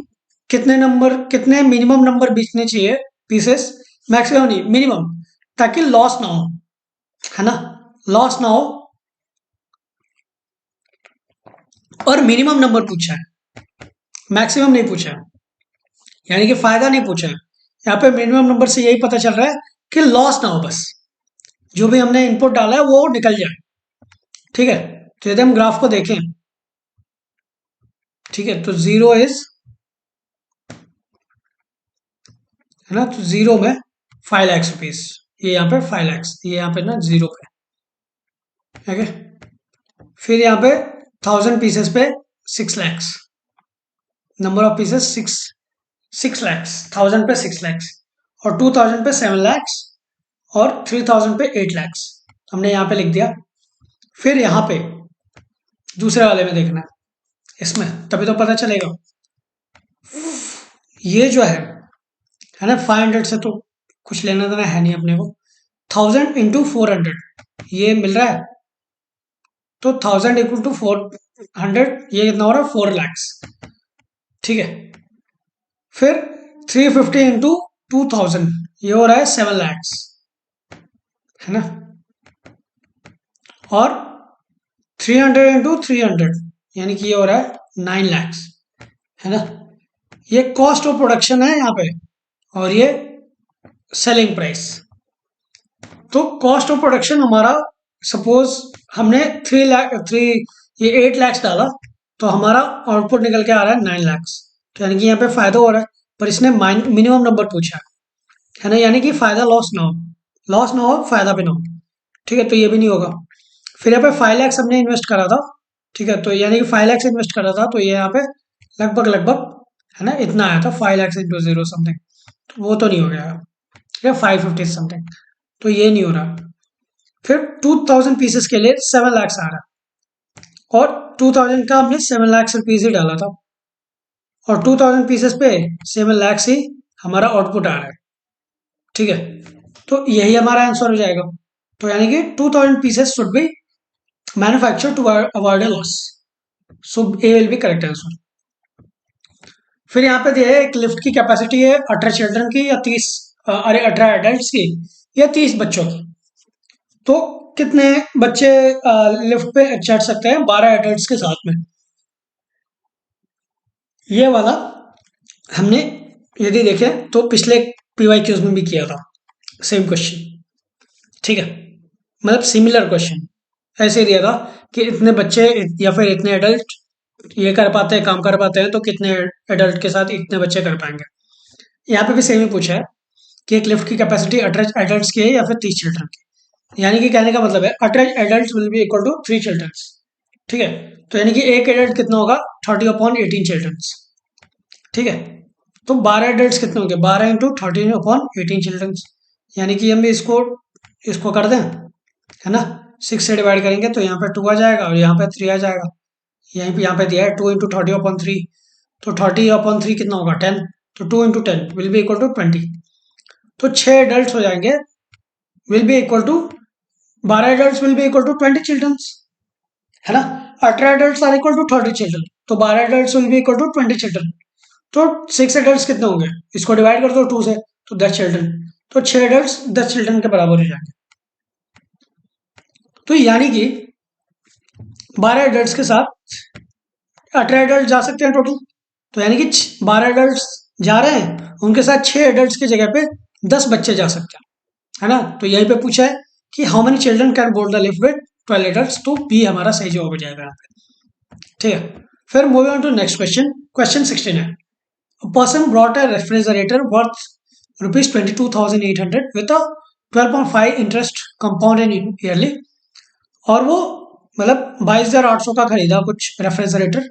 कितने मिनिमम नंबर बेचने चाहिए पीसेस, मैक्सिमम नहीं मिनिमम, ताकि लॉस ना हो, है ना, लॉस ना हो, और मिनिमम नंबर पूछा है, मैक्सिमम नहीं पूछा है, यानी कि फायदा नहीं पूछा है, यहाँ पे मिनिमम नंबर से यही पता चल रहा है कि लॉस ना हो, बस जो भी हमने इनपुट डाला है वो निकल जाए। ठीक है, तो यदि हम ग्राफ को देखें, ठीक है, तो 0 इज, है ना, तो 0 में 5 लाख रुपीज, ये यहाँ पे 5 लाख, ये यहाँ पे ना 0 पे, ठीक है। फिर यहाँ पे 1000 पीसेस पे 6 lakhs, number of pieces 6 lakhs, 1000 पे 6 लैक्स, और 2000 पे 7 लैक्स, और 3000 पे 8 लैक्स, हमने यहाँ पे लिख दिया। फिर यहाँ पे दूसरे वाले में देखना है, इसमें तभी तो पता चलेगा। ये जो है ना, 500 से तो कुछ लेना देना है नहीं अपने को, 1000 इंटू 400 ये मिल रहा है, तो 1000 इक्वल टू 400, ये कितना हो रहा है, 4 लैक्स, ठीक है। फिर 350 इंटू 2000 ये हो रहा है 7 लैक्स, है ना, और 300 इंटू 300 यानी कि ये हो रहा है 9 लैक्स, है ना। ये कॉस्ट ऑफ प्रोडक्शन है यहाँ पे, और ये सेलिंग प्राइस। तो कॉस्ट ऑफ प्रोडक्शन हमारा, सपोज हमने 8 लैक्स डाला, तो हमारा आउटपुट निकल के आ रहा है 9 लैक्स, तो यानी कि यहाँ पे फायदा हो रहा है, पर इसने मिनिमम नंबर पूछा है ना, यानी कि फायदा लॉस ना हो, लॉस ना हो फायदा भी ना हो, ठीक है, तो ये भी नहीं होगा। फिर यहाँ पे 5 लैक्स हमने इन्वेस्ट करा था, ठीक है, तो यानी कि 5 लैक्स इन्वेस्ट करा था, तो ये यहाँ पे लगभग लगभग, है ना, इतना आया था, 5 लैक्स इंटू 0 समथिंग, तो वो तो नहीं हो गया, ठीक है, 550 समथिंग, तो ये नहीं हो रहा। फिर 2000 पीसेस के लिए 7 लैक्स आ रहा है, और 2000 का हमने 7 लाख रुपीज ही डाला था, और 2000 पीसेस पे 7 लैक्स ही हमारा आउटपुट आ रहा है, ठीक है, तो यही हमारा आंसर हो जाएगा। तो यानी कि 2000 pieces should be manufacture to avoid a loss, so A will be correct answer. फिर यहाँ पे दिया है एक लिफ्ट की कैपेसिटी है 18 चिल्ड्रन की या 30, अरे 18 एडल्ट की या 30 बच्चों की, तो कितने बच्चे लिफ्ट पे चढ़ सकते हैं 12 एडल्ट्स के साथ में। ये वाला हमने यदि देखें तो पिछले पीवाई क्यूज में भी किया था, सेम क्वेश्चन, ठीक है, मतलब सिमिलर क्वेश्चन ऐसे ही दिया था कि इतने बच्चे या फिर इतने एडल्ट ये कर पाते हैं, काम कर पाते हैं, तो कितने एडल्ट के साथ इतने बच्चे कर पाएंगे। यहाँ पे भी सेम ही पूछा है कि एक लिफ्ट की कैपेसिटी 18 एडल्ट की है या फिर 30 चिल्ड्रन की, यानी कि कहने का मतलब है 18 adult will be equal to 3 children, ठीक है, तो यानी कि एक एडल्ट कितना होगा 30/18 चिल्ड्रन, ठीक है, तो 12 एडल्ट कितने होंगे 12 इंटू 13/18 चिल्ड्रन, यानी कि हम भी इसको इसको कर दें, है ना, 6 से डिवाइड करेंगे तो यहाँ पे 2 आ जाएगा और यहाँ पे 3 आ जाएगा, यहाँ पे दिया है 2 इंटू 30/3, तो 30/3 कितना होगा 10, तो 2 into 10 will be equal to 20, तो 6 एडल्ट हो जाएंगे will be equal to 12 adult will be equal to 20 children, है ना, 18 adult are equal to 30 children, तो 12 adult will be equal to 20 children, तो 6 एडल्ट कितने होंगे, इसको डिवाइड कर दो 2 से, तो 10 चिल्ड्रन, तो 6 एडल्ट 10 चिल्ड्रन के बराबर हो जाएंगे, तो यानी कि 12 एडल्ट के साथ 18 एडल्ट जा सकते हैं टोटल, तो यानी कि 12 एडल्ट जा रहे हैं, उनके साथ 6 एडल्ट की जगह पे 10 बच्चे जा सकते हैं, है ना, तो यहीं पे पूछा है कि how many children can board the lift with 12 adult, तो बी हमारा सही जवाब हो जाएगा यहाँ पे, ठीक है। फिर moving on to next question, question 16 है, a person brought a refrigerator worth rupees 22,800 with a 12.5 interest compounded yearly, और वो मतलब 22,800 का खरीदा कुछ रेफ्रिजरेटर,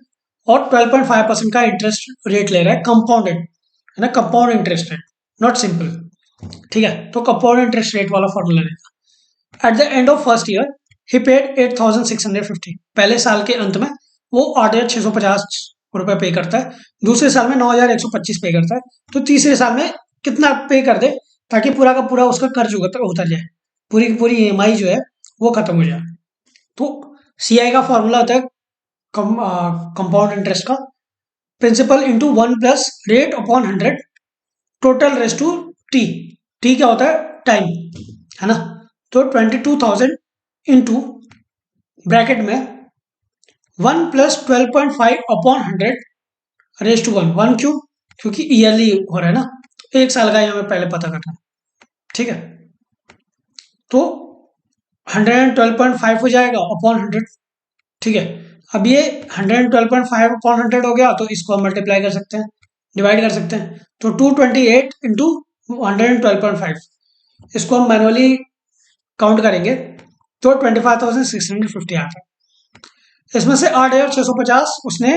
और 12.5% का इंटरेस्ट रेट ले रहा है, कंपाउंडेड, है ना, compound interest rate, not simple, ठीक है, तो कंपाउंड इंटरेस्ट रेट वाला फॉर्मूला लेगा। At the end of first year he paid 8,650, पहले साल के अंत में वो 8,650 रुपए पे करता है, दूसरे साल में 9,125 पे करता है, तो तीसरे साल में कितना पे कर दे ताकि पूरा का पूरा उसका कर्ज उतर जाए, पूरी की पूरी ईएमआई जो है वो खत्म हो जाए। तो सीआई का फॉर्मूला होता है कंपाउंड इंटरेस्ट का, principal into 1 plus rate upon 100 total raise to T, T क्या होता है टाइम, है ना, तो 22,000 इंटू ब्रैकेट में 1 प्लस 12.5 अपॉन 100 रेस टू 1 क्यों, क्योंकि ईयरली हो रहा है ना, 1 साल का ही हमें पहले पता करना है, ठीक है। तो 112.5 हो जाएगा अपॉन 100, ठीक है। अब ये 112.5 अपॉन 100 हो गया, तो इसको हम मल्टीप्लाई कर सकते हैं, डिवाइड कर सकते हैं। तो 228 इंटू 112.5, इसको हम मैनुअली काउंट करेंगे तो 25,650 आता है। इसमें से 8,650 उसने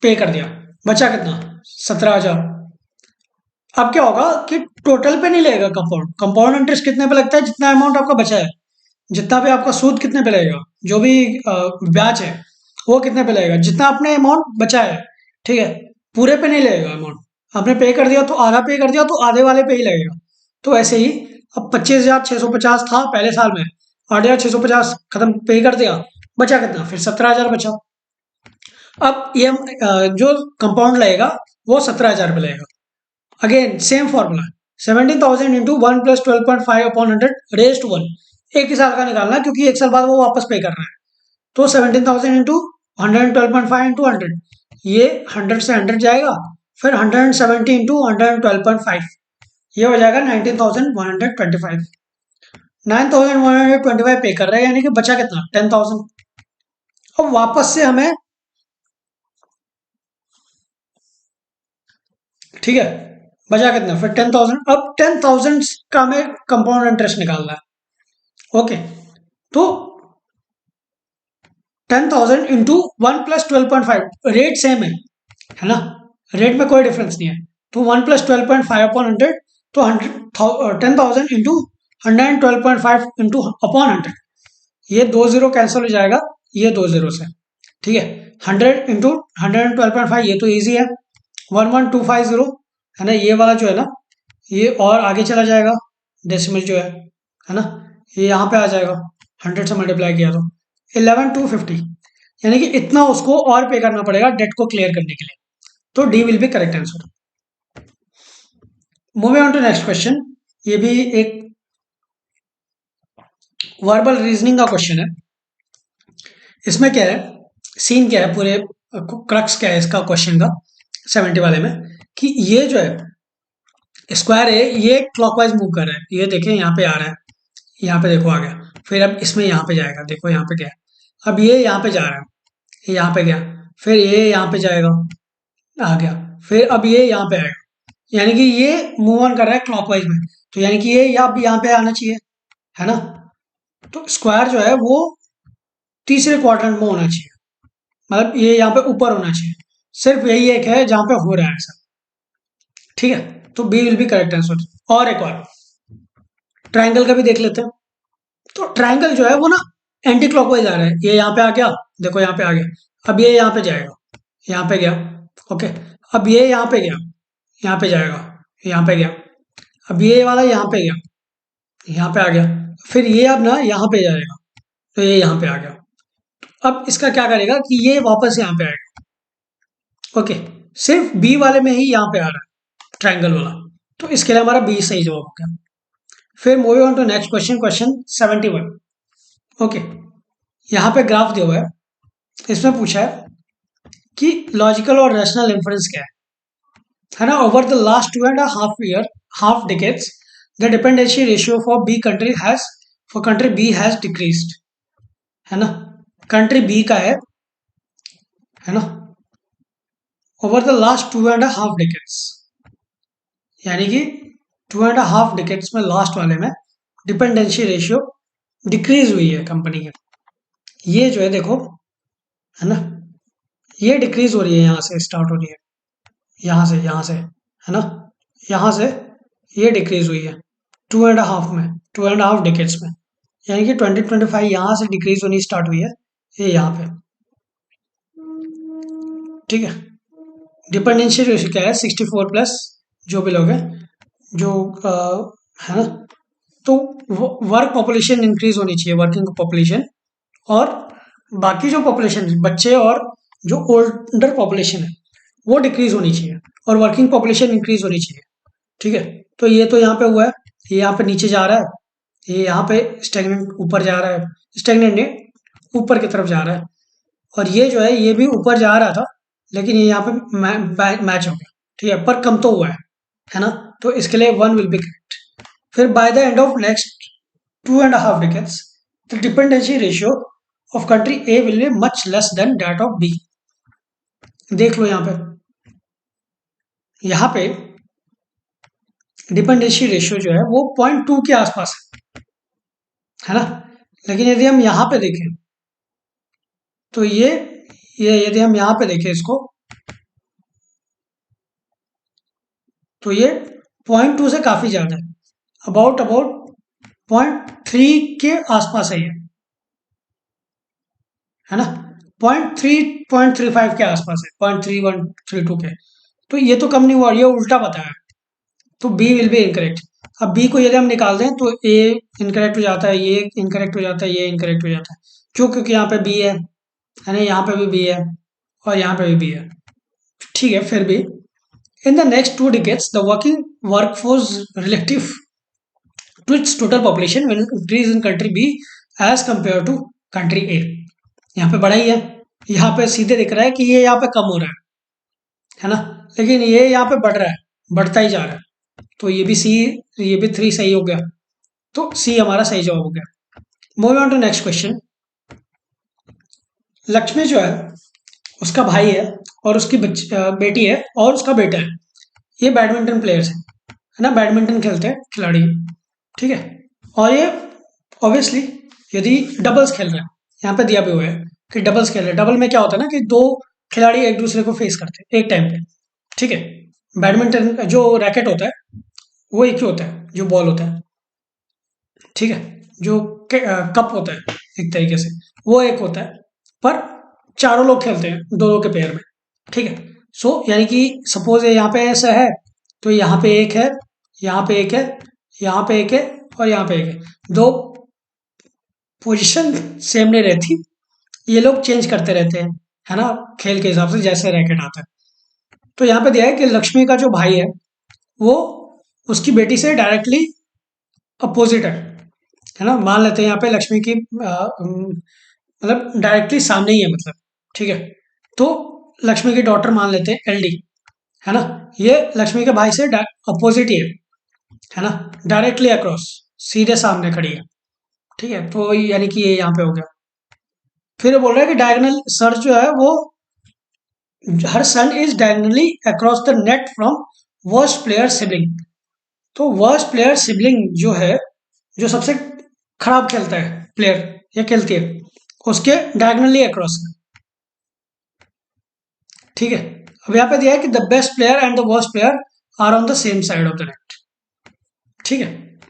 पे कर दिया, बचा कितना? 17,000। अब क्या होगा कि टोटल पे नहीं लगेगा कंपाउंड, कंपाउंड इंटरेस्ट कितने पे लगता है? जितना अमाउंट आपका बचा है, जितना भी आपका सूद कितने पे लगेगा, जो भी ब्याज है वो कितने पे लगेगा, जितना आपने अमाउंट बचा है, ठीक है। पूरे पे नहीं लगेगा अमाउंट, आपने पे कर दिया तो आधा पे कर दिया तो आधे वाले पे ही लगेगा। तो ऐसे ही अब 25,650 था पहले साल में, 8,650 खत्म पे कर दिया, बचा कितना? फिर 17,000 बचा। अब ये जो कंपाउंड लगेगा वो 17,000 पे लगेगा। Again same formula, 17,000 into 1 plus 12.5 upon 100 raise to 1, एक ही साल का निकालना क्योंकि एक साल बाद वो वापस पे कर रहा है। तो 17,000 इंटू 112.5 इंटू 100, ये 100 से 100 जाएगा, फिर 170 इंटू 112.5, ये हो जाएगा 19,125। 9,125 पे कर रहे हैं, यानी कि बचा कितना? 10,000। अब वापस से हमें, ठीक है, बचा कितना? फिर 10,000। अब 10,000 का हमें कंपाउंड इंटरेस्ट निकालना है, ओके। तो 10,000 इंटू 1 प्लस 12.5, रेट सेम है ना, रेट में कोई डिफरेंस नहीं है। तो 1 प्लस 12.5 अपॉन 100, तो 10,000 इंटू 112.5 इंटू अपॉन 100, ये 2 जीरो कैंसिल हो जाएगा, ये 2 जीरो से, ठीक है। 100 इंटू 112.5, ये तो ईजी है, 11,250 है ना, ये वाला जो है ना, ये और आगे चला जाएगा, डेसिमल जो है ना, ये यहाँ पे आ जाएगा, 100 से मल्टीप्लाई किया तो 11,250, यानी कि इतना उसको और पे करना पड़ेगा डेट को क्लियर करने के लिए। तो D will be correct answer. Moving on to next question, ये भी एक वर्बल रीजनिंग का क्वेश्चन है। इसमें क्या है, सीन क्या है, पूरे क्रक्स क्या है इसका क्वेश्चन का 70 वाले में, कि ये जो है स्क्वायर है, ये क्लॉकवाइज मूव कर रहा है, ये देखें यहाँ पे आ रहा है, यहाँ पे देखो आ गया, फिर अब इसमें यहाँ पे जाएगा, देखो यहाँ पे क्या है, अब ये यहाँ पे जा रहा है, ये यहाँ पे गया, फिर ये यहाँ पे जाएगा, आ गया, फिर अब ये यहाँ पे आएगा, यानी कि ये मूव ऑन कर रहा है क्लॉकवाइज में, तो यानी कि ये अब यहाँ पे आना चाहिए, है ना। तो स्क्वायर जो है वो तीसरे क्वाड्रेंट में होना चाहिए, मतलब ये यहाँ पे ऊपर होना चाहिए, सिर्फ यही एक है जहाँ पे हो रहा है ऐसा, ठीक है। तो B will be correct answer. और एक और ट्राइंगल का भी देख लेते हैं। तो ट्राइंगल जो है वो ना एंटी क्लॉकवाइज आ रहा है, ये यहाँ पे आ गया, देखो यहाँ पे आ गया, अब ये यहाँ पे जाएगा, यहाँ पे गया, ओके। अब ये यहाँ पे गया, यहाँ पे जाएगा, यहाँ पे गया, अब ये वाला यहाँ पे गया, यहाँ पे आ गया, फिर ये अब ना यहाँ पे जाएगा, तो ये यहाँ पे आ गया। अब इसका क्या करेगा कि ये वापस यहाँ पे आएगा, ओके। सिर्फ बी वाले में ही यहाँ पे आ रहा है ट्राइंगल वाला, तो इसके लिए हमारा बी सही जवाब हो गया। फिर moving on to next question, question 71, okay. यहाँ पे ग्राफ दिया हुआ है, इसमें पूछा है कि लॉजिकल और रैशनल इन्फ्रेंस क्या है ना। Over the last 2.5 year, half decades, the dependency ratio for B country has, for country B has decreased, है ना, कंट्री बी का है ना, ओवर द लास्ट 2.5 डिकेड्स, यानी कि 2.5 डिकेड्स में लास्ट वाले में डिपेंडेंसी रेशियो डिक्रीज हुई है कंपनी की। ये जो है देखो, है ना, ये डिक्रीज हो रही है, यहाँ से स्टार्ट हो रही है, यहाँ से है ना, यहाँ से ये डिक्रीज हुई है 2.5 में, 2.5 डिकेड्स में, यानी कि 2025 यहाँ से डिक्रीज होनी स्टार्ट हुई है, ये यहाँ पे, ठीक है। डिपेंडेंसी रेशियो क्या है? 64 प्लस जो भी लोग हैं, जो है ना, तो वर्क पॉपुलेशन इंक्रीज होनी चाहिए, वर्किंग पॉपुलेशन, और बाकी जो पॉपुलेशन बच्चे और जो ओल्डर पॉपुलेशन है वो डिक्रीज होनी चाहिए, और वर्किंग पॉपुलेशन इंक्रीज होनी चाहिए, ठीक है। तो ये तो यहाँ पे हुआ है, ये यहाँ पे नीचे जा रहा है, ये यहाँ पे स्टेगनेंट ऊपर जा रहा है, स्टेगनेंट ने ऊपर की तरफ जा रहा है, और ये जो है ये भी ऊपर जा रहा था, लेकिन ये यहाँ पे मैच हो गया, ठीक है, पर कम तो हुआ है, है ना, तो इसके लिए 1 विल बी करेक्ट। फिर by the end of next 2.5 decades the dependency ratio of country A will be much less than that of B. देख लो यहाँ पे डिपेंडेंसी रेशियो जो है वो 0.2 के आसपास है ना। लेकिन यदि हम यहाँ पे देखें तो ये यदि हम यहाँ पे देखें इसको, तो ये 0.2 से काफी ज्यादा है, अबाउट 0.3 के आसपास है ना। 0.3 0.35 के आसपास है, 0.3132 के। तो ये तो कम नहीं हुआ, ये उल्टा बताया, तो बी विल बी इनकरेक्ट। अब बी को यदि हम निकाल दें तो ए इनकरेक्ट हो जाता है, ये इनकरेक्ट हो जाता है, ये इनकरेक्ट हो जाता है, क्यों? क्योंकि यहाँ पे बी है ना, यहाँ पे भी बी है और यहाँ पे भी बी है। ठीक है, फिर भी in the next 2 decades the working workforce relative to its total population will increase in country B as compare to country A. यहाँ पे बड़ा ही है, यहाँ पे सीधे दिख रहा है कि ये यहाँ पे कम हो रहा है ना, लेकिन ये यहाँ पे बढ़ रहा है, बढ़ता ही जा रहा है। तो ये भी सी, ये भी 3 सही हो गया, तो सी हमारा सही जवाब हो गया। Moving on to next question. Lakshmi जो है उसका भाई है और उसकी बेटी है और उसका बेटा है। ये बैडमिंटन प्लेयर्स है ना, बैडमिंटन खेलते हैं खिलाड़ी, ठीक है। और ये ऑब्वियसली यदि डबल्स खेल रहे हैं, यहाँ पे दिया भी हुआ है कि डबल्स खेल रहे हैं। डबल में क्या होता है ना कि 2 खिलाड़ी एक दूसरे को फेस करते हैं एक टाइम पे, ठीक है। बैडमिंटन जो रैकेट होता है वो एक ही होता है, जो बॉल होता है, ठीक है। जो कप होता है एक तरीके से वो एक होता है, पर चारों लोग खेलते हैं दोनों के पेयर में, ठीक है। सो यानी कि सपोज ये यहाँ पे ऐसा है, तो यहाँ पे एक है, यहाँ पे एक है, यहाँ पे एक है और यहाँ पे एक है। दो पोजीशन सेम नहीं रहती, ये लोग चेंज करते रहते हैं, है ना, खेल के हिसाब से जैसे रैकेट आता है। तो यहाँ पे दिया है कि लक्ष्मी का जो भाई है वो उसकी बेटी से डायरेक्टली अपोजिट है ना। मान लेते हैं यहाँ पे लक्ष्मी की मतलब डायरेक्टली सामने ही है, मतलब, ठीक है। तो लक्ष्मी की डॉटर मान लेते हैं एलडी, है ना। ये लक्ष्मी के भाई से अपोजिट ही है ना, डायरेक्टली अक्रॉस, सीधे सामने खड़ी है, ठीक है। तो यानी कि ये यहाँ पे हो गया। फिर ये बोल रहा है कि डायगोनल सर्च जो है वो her son is diagonally across the net from worst player sibling. तो वर्स्ट प्लेयर सिबलिंग जो है, जो सबसे खराब खेलता है प्लेयर या खेलती है, उसके डायगोनली अक्रॉस, ठीक है। अब यहाँ पे दिया है कि the best player and the worst player are on the same side of the net, ठीक है।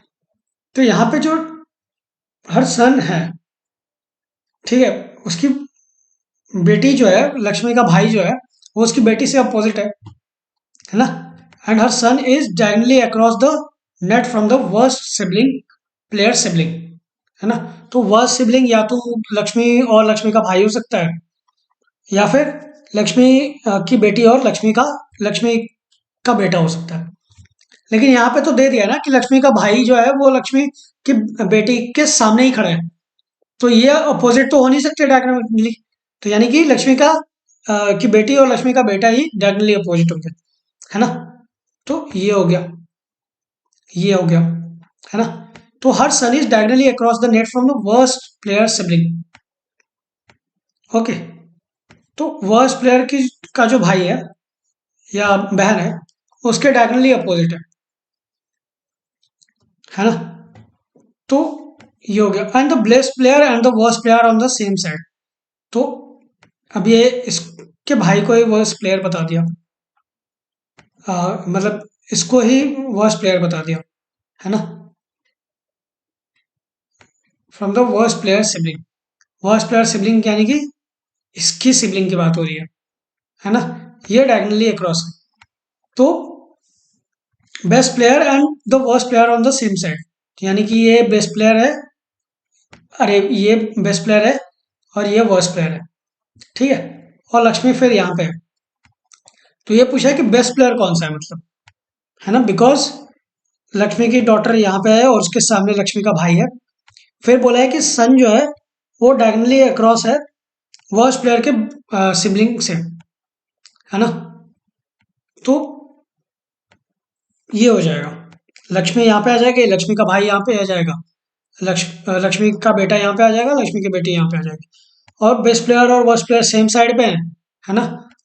तो यहाँ पे जो हर सन है, ठीक है, उसकी बेटी जो है, लक्ष्मी का भाई जो है वो उसकी बेटी से अपोजिट है ना। And her son is diagonally across the net from the worst sibling player sibling, है ना। तो वर्स्ट सिबलिंग या तो लक्ष्मी और लक्ष्मी का भाई हो सकता है, या फिर लक्ष्मी की बेटी और लक्ष्मी का बेटा हो सकता है। लेकिन यहाँ पे तो दे दिया ना कि लक्ष्मी का भाई जो है वो लक्ष्मी की बेटी के सामने ही खड़ा है, तो ये अपोजिट तो हो नहीं सकते डायगोनली। तो यानी कि लक्ष्मी का की बेटी और लक्ष्मी का बेटा ही डायगोनली अपोजिट हो गया, है ना। तो ये हो गया, है ना। तो her son is diagonally across the net from the worst player sibling, okay. तो वर्स्ट प्लेयर की का जो भाई है या बहन है उसके डायगोनली अपोजिट है ना। तो ये हो गया। And the best player and the worst player on the same side. तो अब ये इसके भाई को ही वर्स्ट प्लेयर बता दिया, मतलब इसको ही वर्स्ट प्लेयर बता दिया, है ना, from the worst player sibling यानी कि इसकी सिबलिंग की बात हो रही है ना। ये डायगोनली अक्रॉस है। तो best player and the worst player on the same side, यानी कि ये बेस्ट प्लेयर है, अरे ये बेस्ट प्लेयर है और ये वर्स्ट प्लेयर है, ठीक है। और लक्ष्मी फिर यहाँ पे है। तो ये पूछा है कि बेस्ट प्लेयर कौन सा है, मतलब, है ना, बिकॉज लक्ष्मी की डॉटर यहाँ पे है और उसके सामने लक्ष्मी का भाई है। फिर बोला है कि सन जो है वो डायगोनली अक्रॉस है वर्स्ट प्लेयर के सिबलिंग से, है ना। तो ये हो जाएगा, लक्ष्मी यहाँ पे आ जाएगी, लक्ष्मी का भाई यहाँ पे आ जाएगा, लक्ष्मी का बेटा यहाँ पे आ जाएगा, लक्ष्मी की बेटी यहाँ पे आ जाएगी। और बेस्ट प्लेयर और वर्स्ट प्लेयर सेम साइड पे है ना।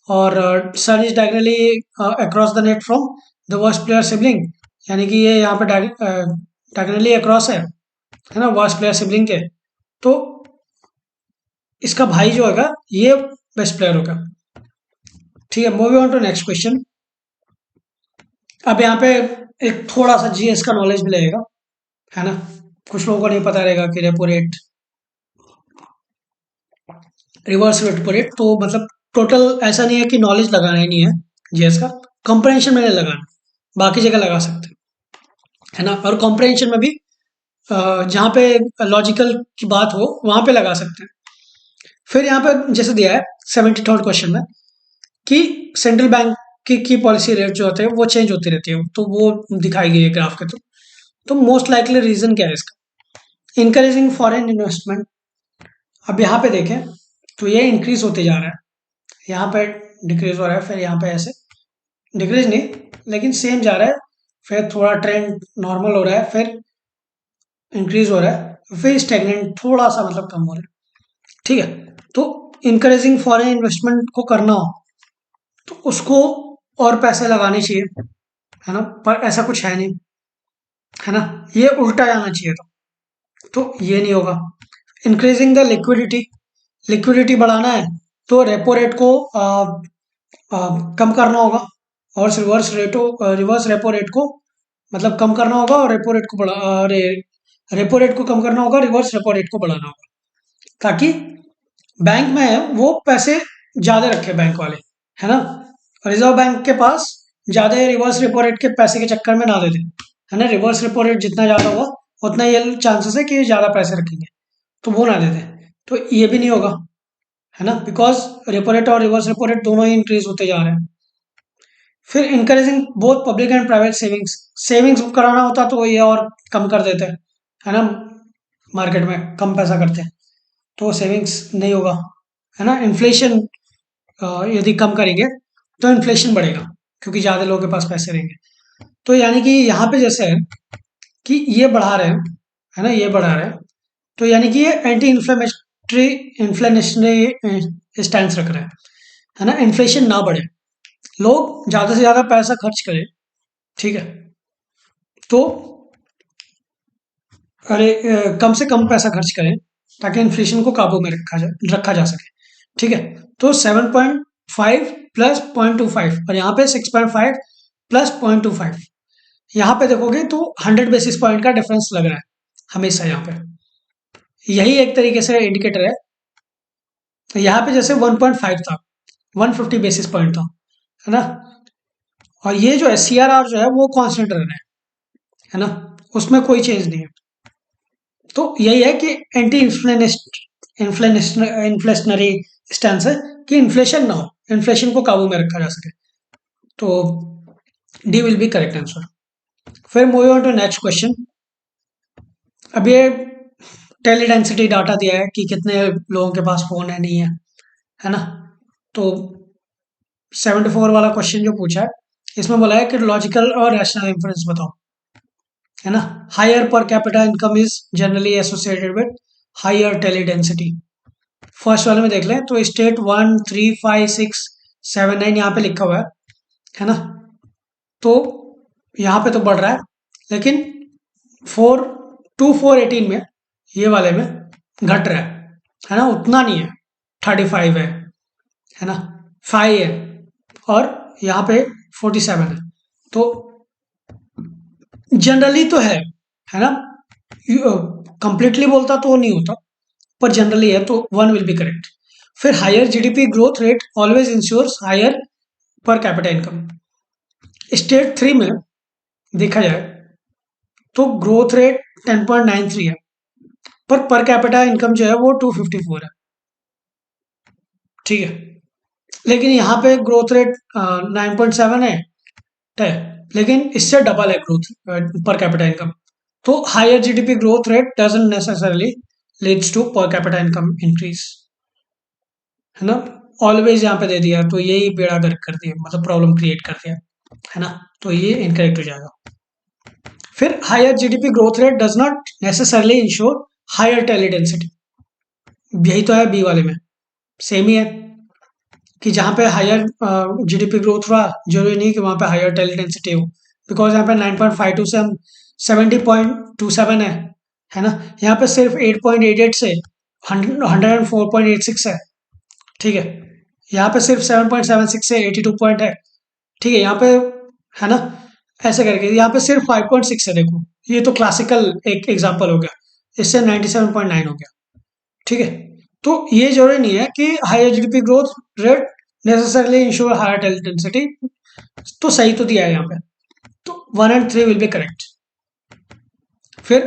और son is diagonally across the net from the worst player sibling, यानी कि ये यहाँ पे डायगनली अक्रॉस है ना वर्स्ट प्लेयर सिबलिंग के। तो इसका भाई जो होगा ये बेस्ट प्लेयर होगा। ठीक है, moving on to next question. अब यहाँ पे एक थोड़ा सा जीएस का नॉलेज भी लगेगा, है ना। कुछ लोगों को नहीं पता रहेगा कि repo rate, reverse repo rate, तो मतलब टोटल ऐसा नहीं है कि नॉलेज लगाना ही नहीं है जीएस का, कॉम्प्रहेंशन में नहीं लगाना, बाकी जगह लगा सकते हैं, है ना। और कॉम्प्रहेंशन में भी जहाँ पे लॉजिकल की बात हो वहां पे लगा सकते हैं। फिर यहाँ पे जैसे दिया है 73rd क्वेश्चन में कि सेंट्रल बैंक की पॉलिसी रेट जो होते हैं वो चेंज होती रहती है, तो वो दिखाई गई है ग्राफ के थ्रू। तो मोस्ट लाइकली रीजन क्या है इसका, इंकरेजिंग फॉरेन इन्वेस्टमेंट। अब यहाँ पे देखें तो ये इंक्रीज होते जा रहा है, यहाँ पे डिक्रीज हो रहा है, फिर यहाँ पे ऐसे डिक्रीज नहीं लेकिन सेम जा रहा है, फिर थोड़ा ट्रेंड नॉर्मल हो रहा है, फिर इंक्रीज हो रहा है, फिर स्टेगनेंट थोड़ा सा मतलब कम हो रहा है। ठीक है, तो इंकरेजिंग फॉरेन इन्वेस्टमेंट को करना हो तो उसको और पैसे लगाने चाहिए, है ना, पर ऐसा कुछ है नहीं, है ना, ये उल्टा जाना चाहिए था, तो ये नहीं होगा। इंक्रीजिंग द लिक्विडिटी, लिक्विडिटी बढ़ाना है तो रेपो रेट को कम करना होगा, और रिवर्स रेपो रेट को मतलब कम करना होगा, और रेपो रेट को रेपो रेट को कम करना होगा, रिवर्स रेपो रेट को बढ़ाना होगा, ताकि बैंक में है वो पैसे ज्यादा रखे बैंक वाले, है ना। रिजर्व बैंक के पास ज्यादा रिवर्स रेपो रेट के पैसे के चक्कर में ना दे दे, है ना। रिवर्स रेपो रेट जितना ज्यादा होगा उतना ये चांसेस है कि ये ज्यादा पैसे रखेंगे, तो वो ना दे दे, तो ये भी नहीं होगा, है ना, बिकॉज रेपो रेट और रिवर्स रेपो रेट दोनों ही इंक्रीज होते जा रहे हैं। फिर encouraging both public and private savings, savings कराना होता तो ये और कम कर देते हैं, है ना, मार्केट में कम पैसा करते हैं, तो सेविंग्स नहीं होगा, है ना। इन्फ्लेशन यदि कम करेंगे तो इन्फ्लेशन बढ़ेगा, क्योंकि ज़्यादा लोगों के पास पैसे रहेंगे। तो यानी कि यहाँ पे जैसे है कि ये बढ़ा रहे हैं, है ना, ये बढ़ा रहे हैं, तो यानी कि ये एंटी इन्फ्लेशनरी स्टैंड रख रहे हैं, है ना, इन्फ्लेशन ना बढ़े, लोग ज़्यादा से ज़्यादा पैसा खर्च करें, ठीक है, तो कम से कम पैसा खर्च करें ताकि इन्फ्लेशन को काबू में रखा जा सके। ठीक है, तो 7.5 प्लस 0.25 और यहाँ पे 6.5 प्लस 0.25, यहाँ पे देखोगे तो 100 बेसिस पॉइंट का डिफरेंस लग रहा है हमेशा यहाँ पे, यही एक तरीके से इंडिकेटर है। यहाँ पे जैसे 1.5 था, 150 बेसिस पॉइंट था, है ना, और ये जो है CRR जो है वो कांस्टेंट रह रहा है ना, उसमें कोई चेंज नहीं है। तो यही है कि एंटी इन्फ्लेशनरी स्टैंस है कि इन्फ्लेशन ना हो, इन्फ्लेशन को काबू में रखा जा सके, तो D will be correct answer. फिर moving on to next question. अब ये टेली डेंसिटी डाटा दिया है कि कितने लोगों के पास फोन है नहीं है ना। तो 74 वाला क्वेश्चन जो पूछा है इसमें बोला है कि लॉजिकल और रैशनल इंफरेंस बताओ, है ना। Higher per capita income is generally associated with higher tele density. First वाले में देख लें तो स्टेट 1, 3, 5, 6, 7, 9 यहाँ पे लिखा हुआ है ना, तो यहाँ पे तो बढ़ रहा है, लेकिन 4 में ये वाले में घट रहा है ना, उतना नहीं है, 35 है ना, 5 है, और यहाँ पे 47 है, तो जनरली तो है ना, कंप्लीटली बोलता तो नहीं होता, पर जनरली है तो 1 विल बी करेक्ट। फिर higher GDP growth rate always ensures higher per capita income. State 3 में देखा जाए तो ग्रोथ रेट 10.93 है, पर कैपिटा इनकम जो है वो 254 है, ठीक है, लेकिन यहाँ पे ग्रोथ रेट 9.7 है, लेकिन इससे डबल है ग्रोथ पर कैपिटा इनकम, तो higher GDP growth rate doesn't necessarily leads to per capita income increase, है ना। ऑलवेज यहाँ पे दे दिया तो यही बेड़ा गर्क कर दिया, मतलब प्रॉब्लम क्रिएट कर दिया। है ना, तो ये इनकरेक्ट हो जाएगा। फिर higher GDP growth rate does not necessarily ensure higher tele density, यही तो है बी वाले में, सेम ही है कि जहाँ पे हायर जीडीपी ग्रोथ हुआ जरूरी नहीं कि वहाँ पे हायर टेली डेंसिटी हो, बिकॉज यहाँ पे 9.52 से हम 70.27 है ना, यहाँ पे सिर्फ 8.88 से 104.86 है, ठीक है, यहाँ पे सिर्फ 7.76 से 82 पॉइंट है, ठीक है, यहाँ पे है ना, ऐसे करके यहाँ पे सिर्फ 5.6 है, देखो ये तो क्लासिकल एक एग्जांपल हो गया, इससे 97.9 हो गया, ठीक है। तो ये जरूरी नहीं है कि higher GDP growth rate necessarily ensure higher density, तो सही तो दिया है यहाँ पे, तो 1 and 3 विल बी करेक्ट। फिर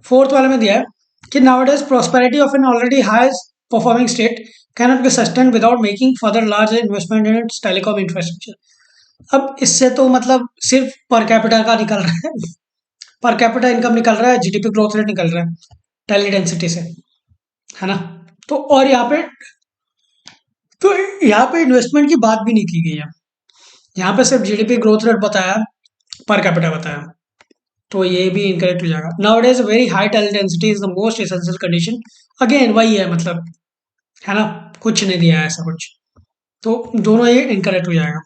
फोर्थ वाले में दिया है कि nowadays prosperity of an already high performing state cannot be sustain without making further large investment in its telecom infrastructure. अब इससे तो मतलब सिर्फ पर कैपिटा का निकल रहा है, पर कैपिटा इनकम निकल रहा है, जीडीपी ग्रोथ रेट निकल रहा है टेली डेंसिटी से, है ना, तो और यहाँ पे इन्वेस्टमेंट की बात भी नहीं की गई है, यहाँ पे सिर्फ जीडीपी ग्रोथ रेट बताया, पर कैपिटा बताया, तो ये भी इनकरेक्ट हो जाएगा। Nowadays very high tele density is the most essential condition, again वही है मतलब, है ना, कुछ नहीं दिया है ऐसा कुछ, तो दोनों ये इनकरेक्ट हो जाएगा,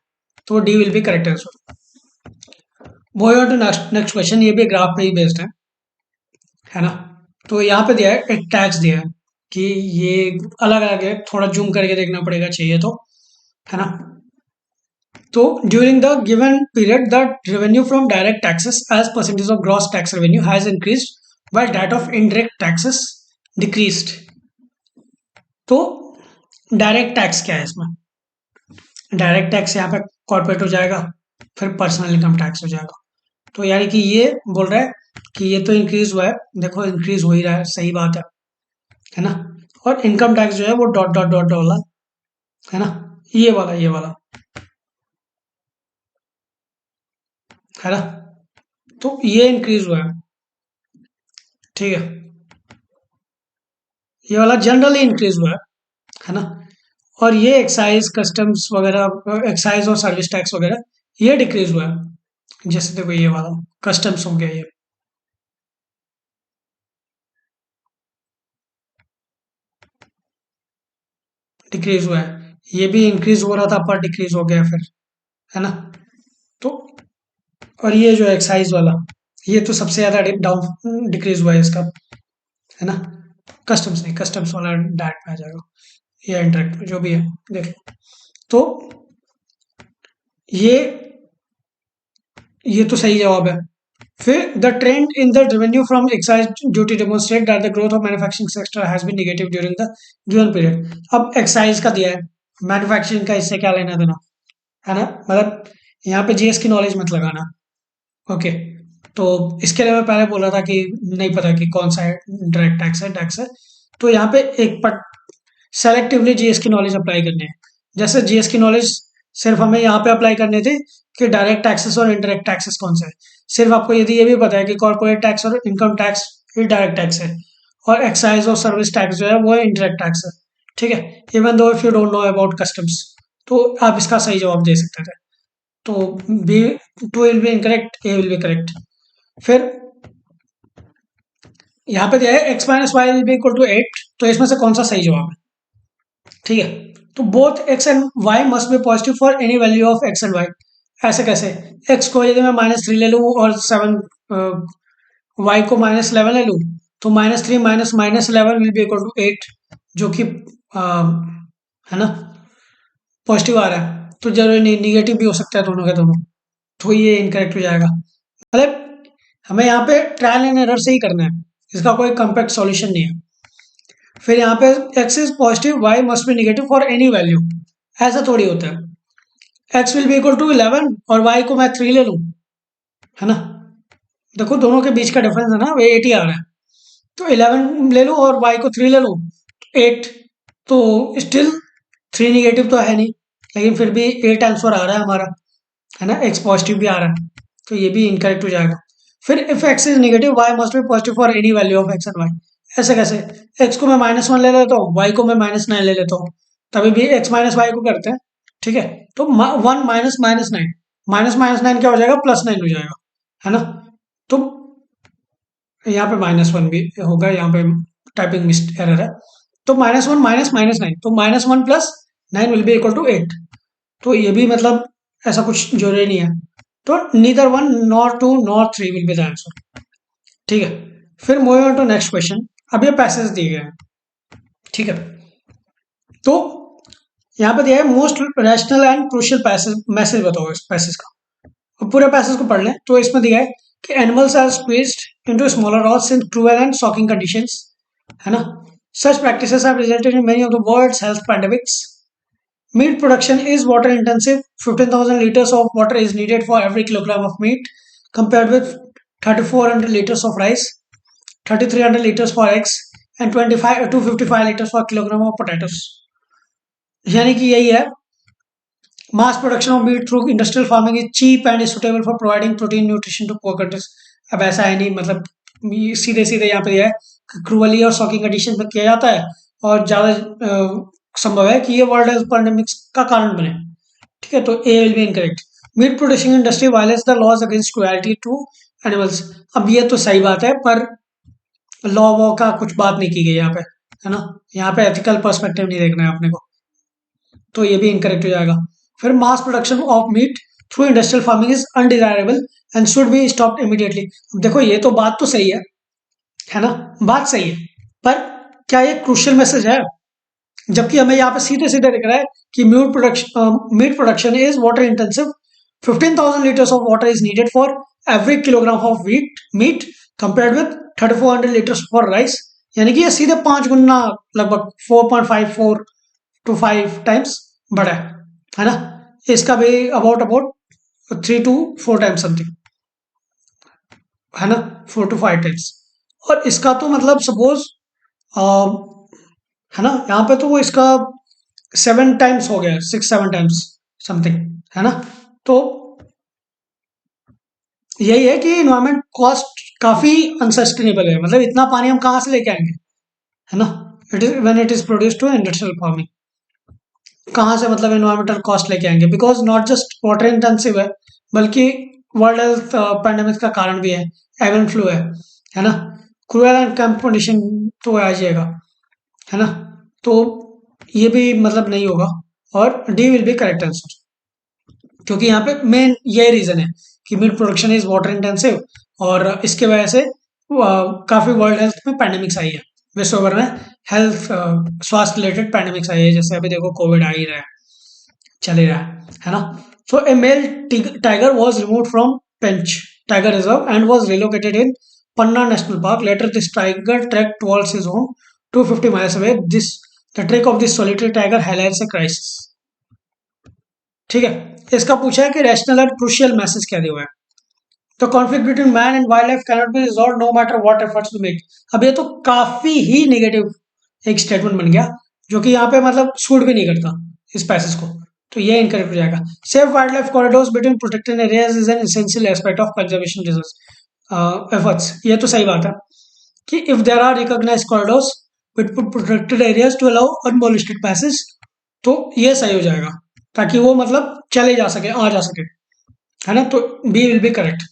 तो D will be correct answer. Moving on to next question, ये भी ग्राफ पे ही बेस्ड है ना, तो यहाँ पे दिया है एक टैक्स दिया है कि ये अलग अलग है, थोड़ा जूम करके देखना पड़ेगा चाहिए तो, है ना, तो during the given period the revenue from direct taxes as percentage of gross tax revenue has increased while that of indirect taxes decreased. तो डायरेक्ट टैक्स क्या है इसमें, डायरेक्ट टैक्स यहाँ पे कॉर्पोरेट हो जाएगा, फिर पर्सनल इनकम टैक्स हो जाएगा, तो यानी कि ये बोल रहा है कि ये तो इंक्रीज हुआ है, देखो इंक्रीज हो ही रहा है, सही बात है ना, और इनकम टैक्स जो है वो डॉट डॉट डॉट वाला, है ना, ये वाला है ना, तो ये इंक्रीज हुआ है, ठीक है, ये वाला जनरली इंक्रीज हुआ है ना, और ये एक्साइज कस्टम्स वगैरह, एक्साइज और सर्विस टैक्स वगैरह ये डिक्रीज हुआ है, जैसे देखो ये वाला कस्टम्स हो गया, ये डिक्रीज हुआ है, ये भी इंक्रीज हो रहा था पर डिक्रीज हो गया फिर, है ना, तो और ये जो एक्साइज वाला, ये तो सबसे ज्यादा डाउन डिक्रीज हुआ है इसका, है ना, कस्टम्स नहीं, कस्टम्स वाला डायरेक्ट में आ जाएगा, या इंटरेक्ट में जो भी है देख लो, तो ये ये तो सही जवाब है। फिर the trend in the revenue from excise duty demonstrate that the growth of manufacturing sector has been negative during the given period. अब एक्साइज का दिया है, मैन्युफैक्चरिंग का इससे क्या लेना देना, है ना, मतलब यहाँ पे जीएस की नॉलेज मत लगाना, ओके, तो इसके लिए मैं पहले बोला था कि नहीं पता कि कौन सा है डायरेक्ट टैक्स है, तो यहाँ पे एक पट सेलेक्टिवली जीएस की नॉलेज अप्लाई करनी है, जैसे जीएस की नॉलेज सिर्फ हमें यहाँ पे अप्लाई करने थे कि डायरेक्ट टैक्सेस और इनडायरेक्ट टैक्सेस कौन सा है, सिर्फ आपको यदि ये भी पता है कि कॉर्पोरेट टैक्स और इनकम टैक्स ये डायरेक्ट टैक्स है, और एक्साइज और सर्विस टैक्स जो है वो इनडायरेक्ट टैक्स है, ठीक है, even though if you don't know about customs, तो आप इसका सही जवाब दे सकते थे, तो B two will be incorrect, A will be correct. फिर यहाँ पे दिया है X minus Y will be equal to 8, तो इसमें से कौन सा सही जवाब है, ठीक है, तो both X and Y must be positive for any value of X and Y, ऐसे कैसे, एक्स को यदि मैं -3 ले लूँ और 7, वाई को -11 ले लूँ, तो -3 minus -11 will be equal to 8, जो कि है ना पॉजिटिव आ रहा है, तो जरूरी नहीं निगेटिव भी हो सकता है दोनों के दोनों, तो ये इनकरेक्ट हो जाएगा, मतलब हमें यहाँ पे ट्रायल एंड एरर से ही करना है, इसका कोई कम्पैक्ट सॉल्यूशन नहीं है। फिर यहाँ पे X is positive Y must be negative for any value, ऐसा थोड़ी होता है, X will be equal to 11 और वाई को मैं 3 ले लूँ, है ना, देखो दोनों के बीच का डिफरेंस है ना, वो 8 ही आ रहा है, तो 11 ले लूँ और वाई को 3 ले लूँ 8, तो स्टिल 3 निगेटिव तो है नहीं, लेकिन फिर भी 8 आंसर आ रहा है हमारा, है ना, एक्स पॉजिटिव भी आ रहा है, तो ये भी इनकरेक्ट हो जाएगा। फिर if X is negative Y must be positive for any value of X and Y, ऐसे कैसे, एक्स को मैं -1 ले लेता हूँ, वाई को मैं -9 ले लेता हूँ, तभी भी एक्स माइनस वाई को करते हैं, ठीक है, तो 1 माइनस -9 माइनस माइनस 9 क्या हो जाएगा, +9 हो जाएगा, है ना। तो यहाँ पे -1 भी होगा, यहाँ पे टाइपिंग मिस एरर है। तो -1 माइनस माइनस 9, तो -1 + 9 विल बी इक्वल टू 8। तो ये भी मतलब ऐसा कुछ जरूरी नहीं है। तो neither 1 nor 2 nor 3 will be the answer. ठीक है, फिर moving on to next question. अब ये पैसेज दिए गए हैं, ठीक है। तो यहाँ पे दिया है most rational and crucial passage, message बताओ इस पैसेज का। अब पूरे पैसेज को पढ़ लें। तो इसमें दिया है कि animals are squeezed into smaller rods in cruel and shocking conditions, है ना। Such practices have resulted in many of the world's health pandemics. Meat production is water intensive. 15,000 liters of water is needed for every kilogram of meat, compared with 3,400 liters of rice, 3,300 liters for eggs, and 25 to 55 liters for kilogram of potatoes. यानी कि यही है, mass production of meat through industrial farming is cheap and is suitable for providing protein nutrition to poor countries. अब ऐसा है नहीं, मतलब सीधे सीधे यहाँ पे है क्रूअली और शॉकिंग कंडीशन में किया जाता है, और ज़्यादा संभव है कि ये वर्ल्ड हेल्थ पैंडेमिक्स का कारण बने। ठीक है, तो A will be incorrect. Meat production industry violates the laws against cruelty to animals. अब ये तो सही बात है, पर लॉ वॉ का कुछ बात नहीं की गई यहाँ पे, है ना। यहाँ पे एथिकल पर्सपेक्टिव नहीं देखना है अपने को, तो ये भी इनकरेक्ट हो जाएगा। फिर mass production of meat through industrial farming is undesirable and should be stopped immediately. देखो ये तो बात तो सही है ना, बात सही है, पर क्या ये क्रूशियल मैसेज है? जबकि हमें यहाँ पे सीधे सीधे दिख रहा है कि meat production is water intensive. 15,000 liters of water is needed for every kilogram of meat compared with 3,400 liters for rice। यानी कि ये सीधे 5 गुना, लगभग 4.54 to 5 टाइम्स बड़ा है ना। इसका भी अबाउट 3 to 4 टाइम्स समथिंग, है ना, 4 to 5 टाइम्स। और इसका तो मतलब सपोज है ना, यहाँ पे तो वो इसका 7 टाइम्स हो गया, 6-7 टाइम्स समथिंग, है ना। तो यही है कि इन्वायरमेंट कॉस्ट काफी अनसस्टेनेबल है, मतलब इतना पानी हम कहाँ से लेके आएंगे, है ना। It is when it is produce to industrial farming, कहाँ से मतलब इन्वायरमेंटल कॉस्ट लेके आएंगे, because not just water intensive है, बल्कि वर्ल्ड हेल्थ पैंडेमिक का कारण भी है, एवियन फ्लू है ना। क्रूएल एंड कंपटीशन तो आ जाएगा, है ना। तो ये भी मतलब नहीं होगा, और D will be correct answer, क्योंकि यहाँ पे मेन यही रीजन है कि meat production is water intensive, और इसके वजह से काफी वर्ल्ड हेल्थ में पैंडेमिक्स आई है, विश्व भर में हेल्थ स्वास्थ्य रिलेटेड पैंडेमिक्स आई है। जैसे अभी देखो कोविड आ ही रहा है, चल ही रहा है ना। So a male tiger was remove from Pench tiger reserve and was relocated in Panna national park. Later this tiger track towards his home 250 miles away. The trick of this solitary tiger highlights a crisis. ठीक है, इसका पूछा है कि rational और crucial message क्या दिया हुआ है। तो conflict between man and wild life cannot be resolve no matter what efforts we make. अब ये तो काफी ही नेगेटिव एक स्टेटमेंट बन गया, जो कि यहाँ पे मतलब सूट भी नहीं करता इस पैसेज को, तो ये इनकरेक्ट हो जाएगा। Safe wild life corridors between protected areas is an essential aspect of conservation efforts. ये तो सही बात है कि if there are recognised corridors between protected areas to allow unmolested passage, तो ये सही हो जाएगा, ताकि वो मतलब चले जा सके, आ जा सके, है ना। तो B will be correct.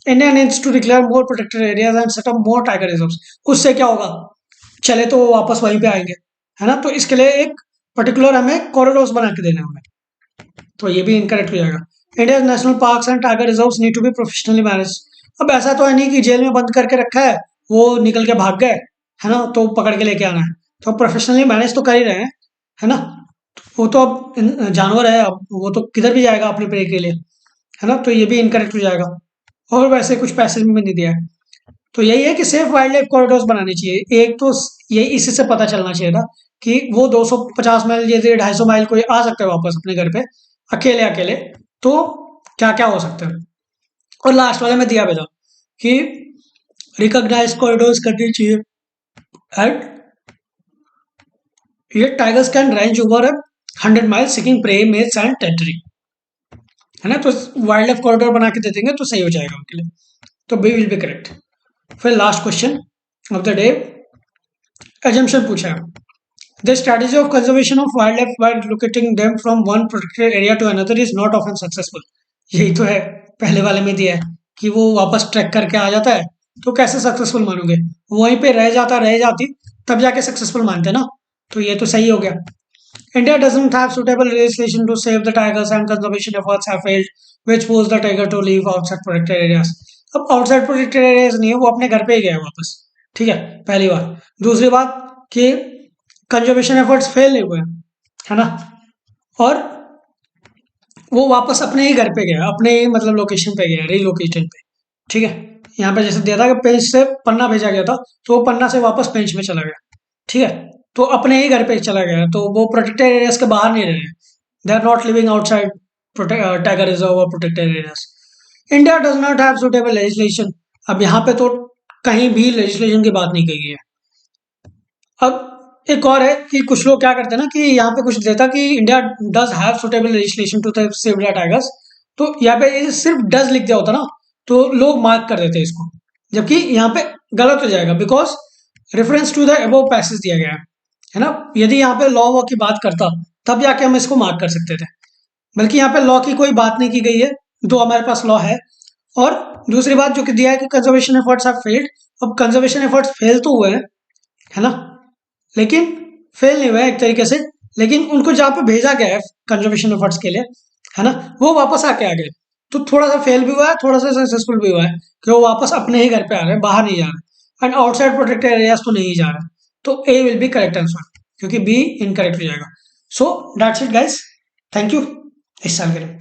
India needs to declare more protected areas and set up more tiger reserves. उससे क्या होगा, चले तो वो वापस वहीं पे आएंगे, है ना। तो इसके लिए एक पर्टिकुलर हमें कॉरिडोर्स बना के देने होंगे, तो ये भी इनकरेक्ट हो जाएगा। India national parks and tiger reserves need to be professionally manage. अब ऐसा तो है नहीं कि जेल में बंद करके रखा है, वो निकल के भाग गए, है ना, तो पकड़ के लेके आना है। तो प्रोफेशनली मैनेज तो कर ही रहे हैं, है ना। वो तो अब जानवर है, अब वो तो किधर भी जाएगा अपने प्रे के लिए, है ना। तो ये भी इनकरेक्ट हो जाएगा। और वैसे कुछ पैसेज में नहीं दिया है, तो यही है कि सेफ वाइल्ड लाइफ कॉरिडोर्स बनाने चाहिए। एक तो ये इसी से पता चलना चाहिए था कि वो 250 माइल या 250 माइल कोई आ सकता है वापस अपने घर पे अकेले अकेले, तो क्या क्या हो सकता है। और लास्ट वाले में दिया भी था कि रिकॉग्नाइज कॉरिडोर्स करनी चाहिए, एंड ये tigers can range over 100 miles seeking prey mates and territory, है ना। तो वाइल्ड लाइफ कॉरिडोर बना के दे देंगे तो सही हो जाएगा उनके लिए, तो बी विल बी करेक्ट। फिर last question of the day, assumption पूछा है। The strategy of conservation of wild life by locating them from one protected area to another is not often successful. यही तो है, पहले वाले में दिया है कि वो वापस ट्रैक करके आ जाता है, तो कैसे सक्सेसफुल मानोगे? वहीं पे रह जाती तब जाके सक्सेसफुल मानते ना। तो ये तो सही हो गया। India doesn't have suitable legislation to save the tigers and conservation efforts have failed, which forced the tiger to leave outside protected areas. अब आउटसाइड प्रोटेक्टेड एरियाज नहीं है, वो अपने घर पे ही गया वापस। ठीक है, पहली बात। दूसरी बात कि कंजर्वेशन एफर्ट्स फेल नहीं हुए, है ना। और वो वापस अपने ही घर पे गया, अपने ही मतलब लोकेशन पे गया, रीलोकेशन पे। ठीक है, यहाँ पे जैसे दिया था कि पेंच से पन्ना भेजा गया था, तो वो पन्ना से वापस पेंच में चला गया। ठीक है, तो अपने ही घर पे चला गया, तो वो प्रोटेक्टेड एरियाज के बाहर नहीं रह रहे। They are not living outside tiger reserve और protected areas. India does not have suitable legislation. अब यहाँ पे तो कहीं भी लेजिस्लेशन की बात नहीं कही गई है। अब एक और है कि कुछ लोग क्या करते हैं ना, कि यहाँ पे कुछ देता कि India does have suitable legislation to save the tigers, तो यहाँ पे ये सिर्फ डज लिख दिया होता ना, तो लोग मार्क कर देते इसको, जबकि यहाँ पे गलत हो जाएगा, because reference to the above passage दिया गया है ना। यदि यहाँ पे लॉ की बात करता तब जाके हम इसको मार्क कर सकते थे, बल्कि यहाँ पे लॉ की कोई बात नहीं की गई है, तो हमारे पास लॉ है। और दूसरी बात जो कि दिया है कि कंजर्वेशन एफर्ट्स हैव फेल्ड। अब कंजर्वेशन एफर्ट्स फेल तो हुए हैं, है ना, लेकिन फेल नहीं हुआ है एक तरीके से। लेकिन उनको जहाँ पे भेजा गया है कंजर्वेशन एफर्ट्स के लिए, है ना, वो वापस आके आ गए। तो थोड़ा सा फेल भी हुआ है, थोड़ा सा सक्सेसफुल भी हुआ है, कि वो वापस अपने ही घर पे आ रहे हैं, बाहर नहीं जा रहे, एंड आउटसाइड प्रोटेक्टेड एरियाज तो नहीं जा रहे। तो A will be correct answer, क्योंकि बी इनकरेक्ट हो जाएगा। So that's it guys, thank you इस साल के लिए।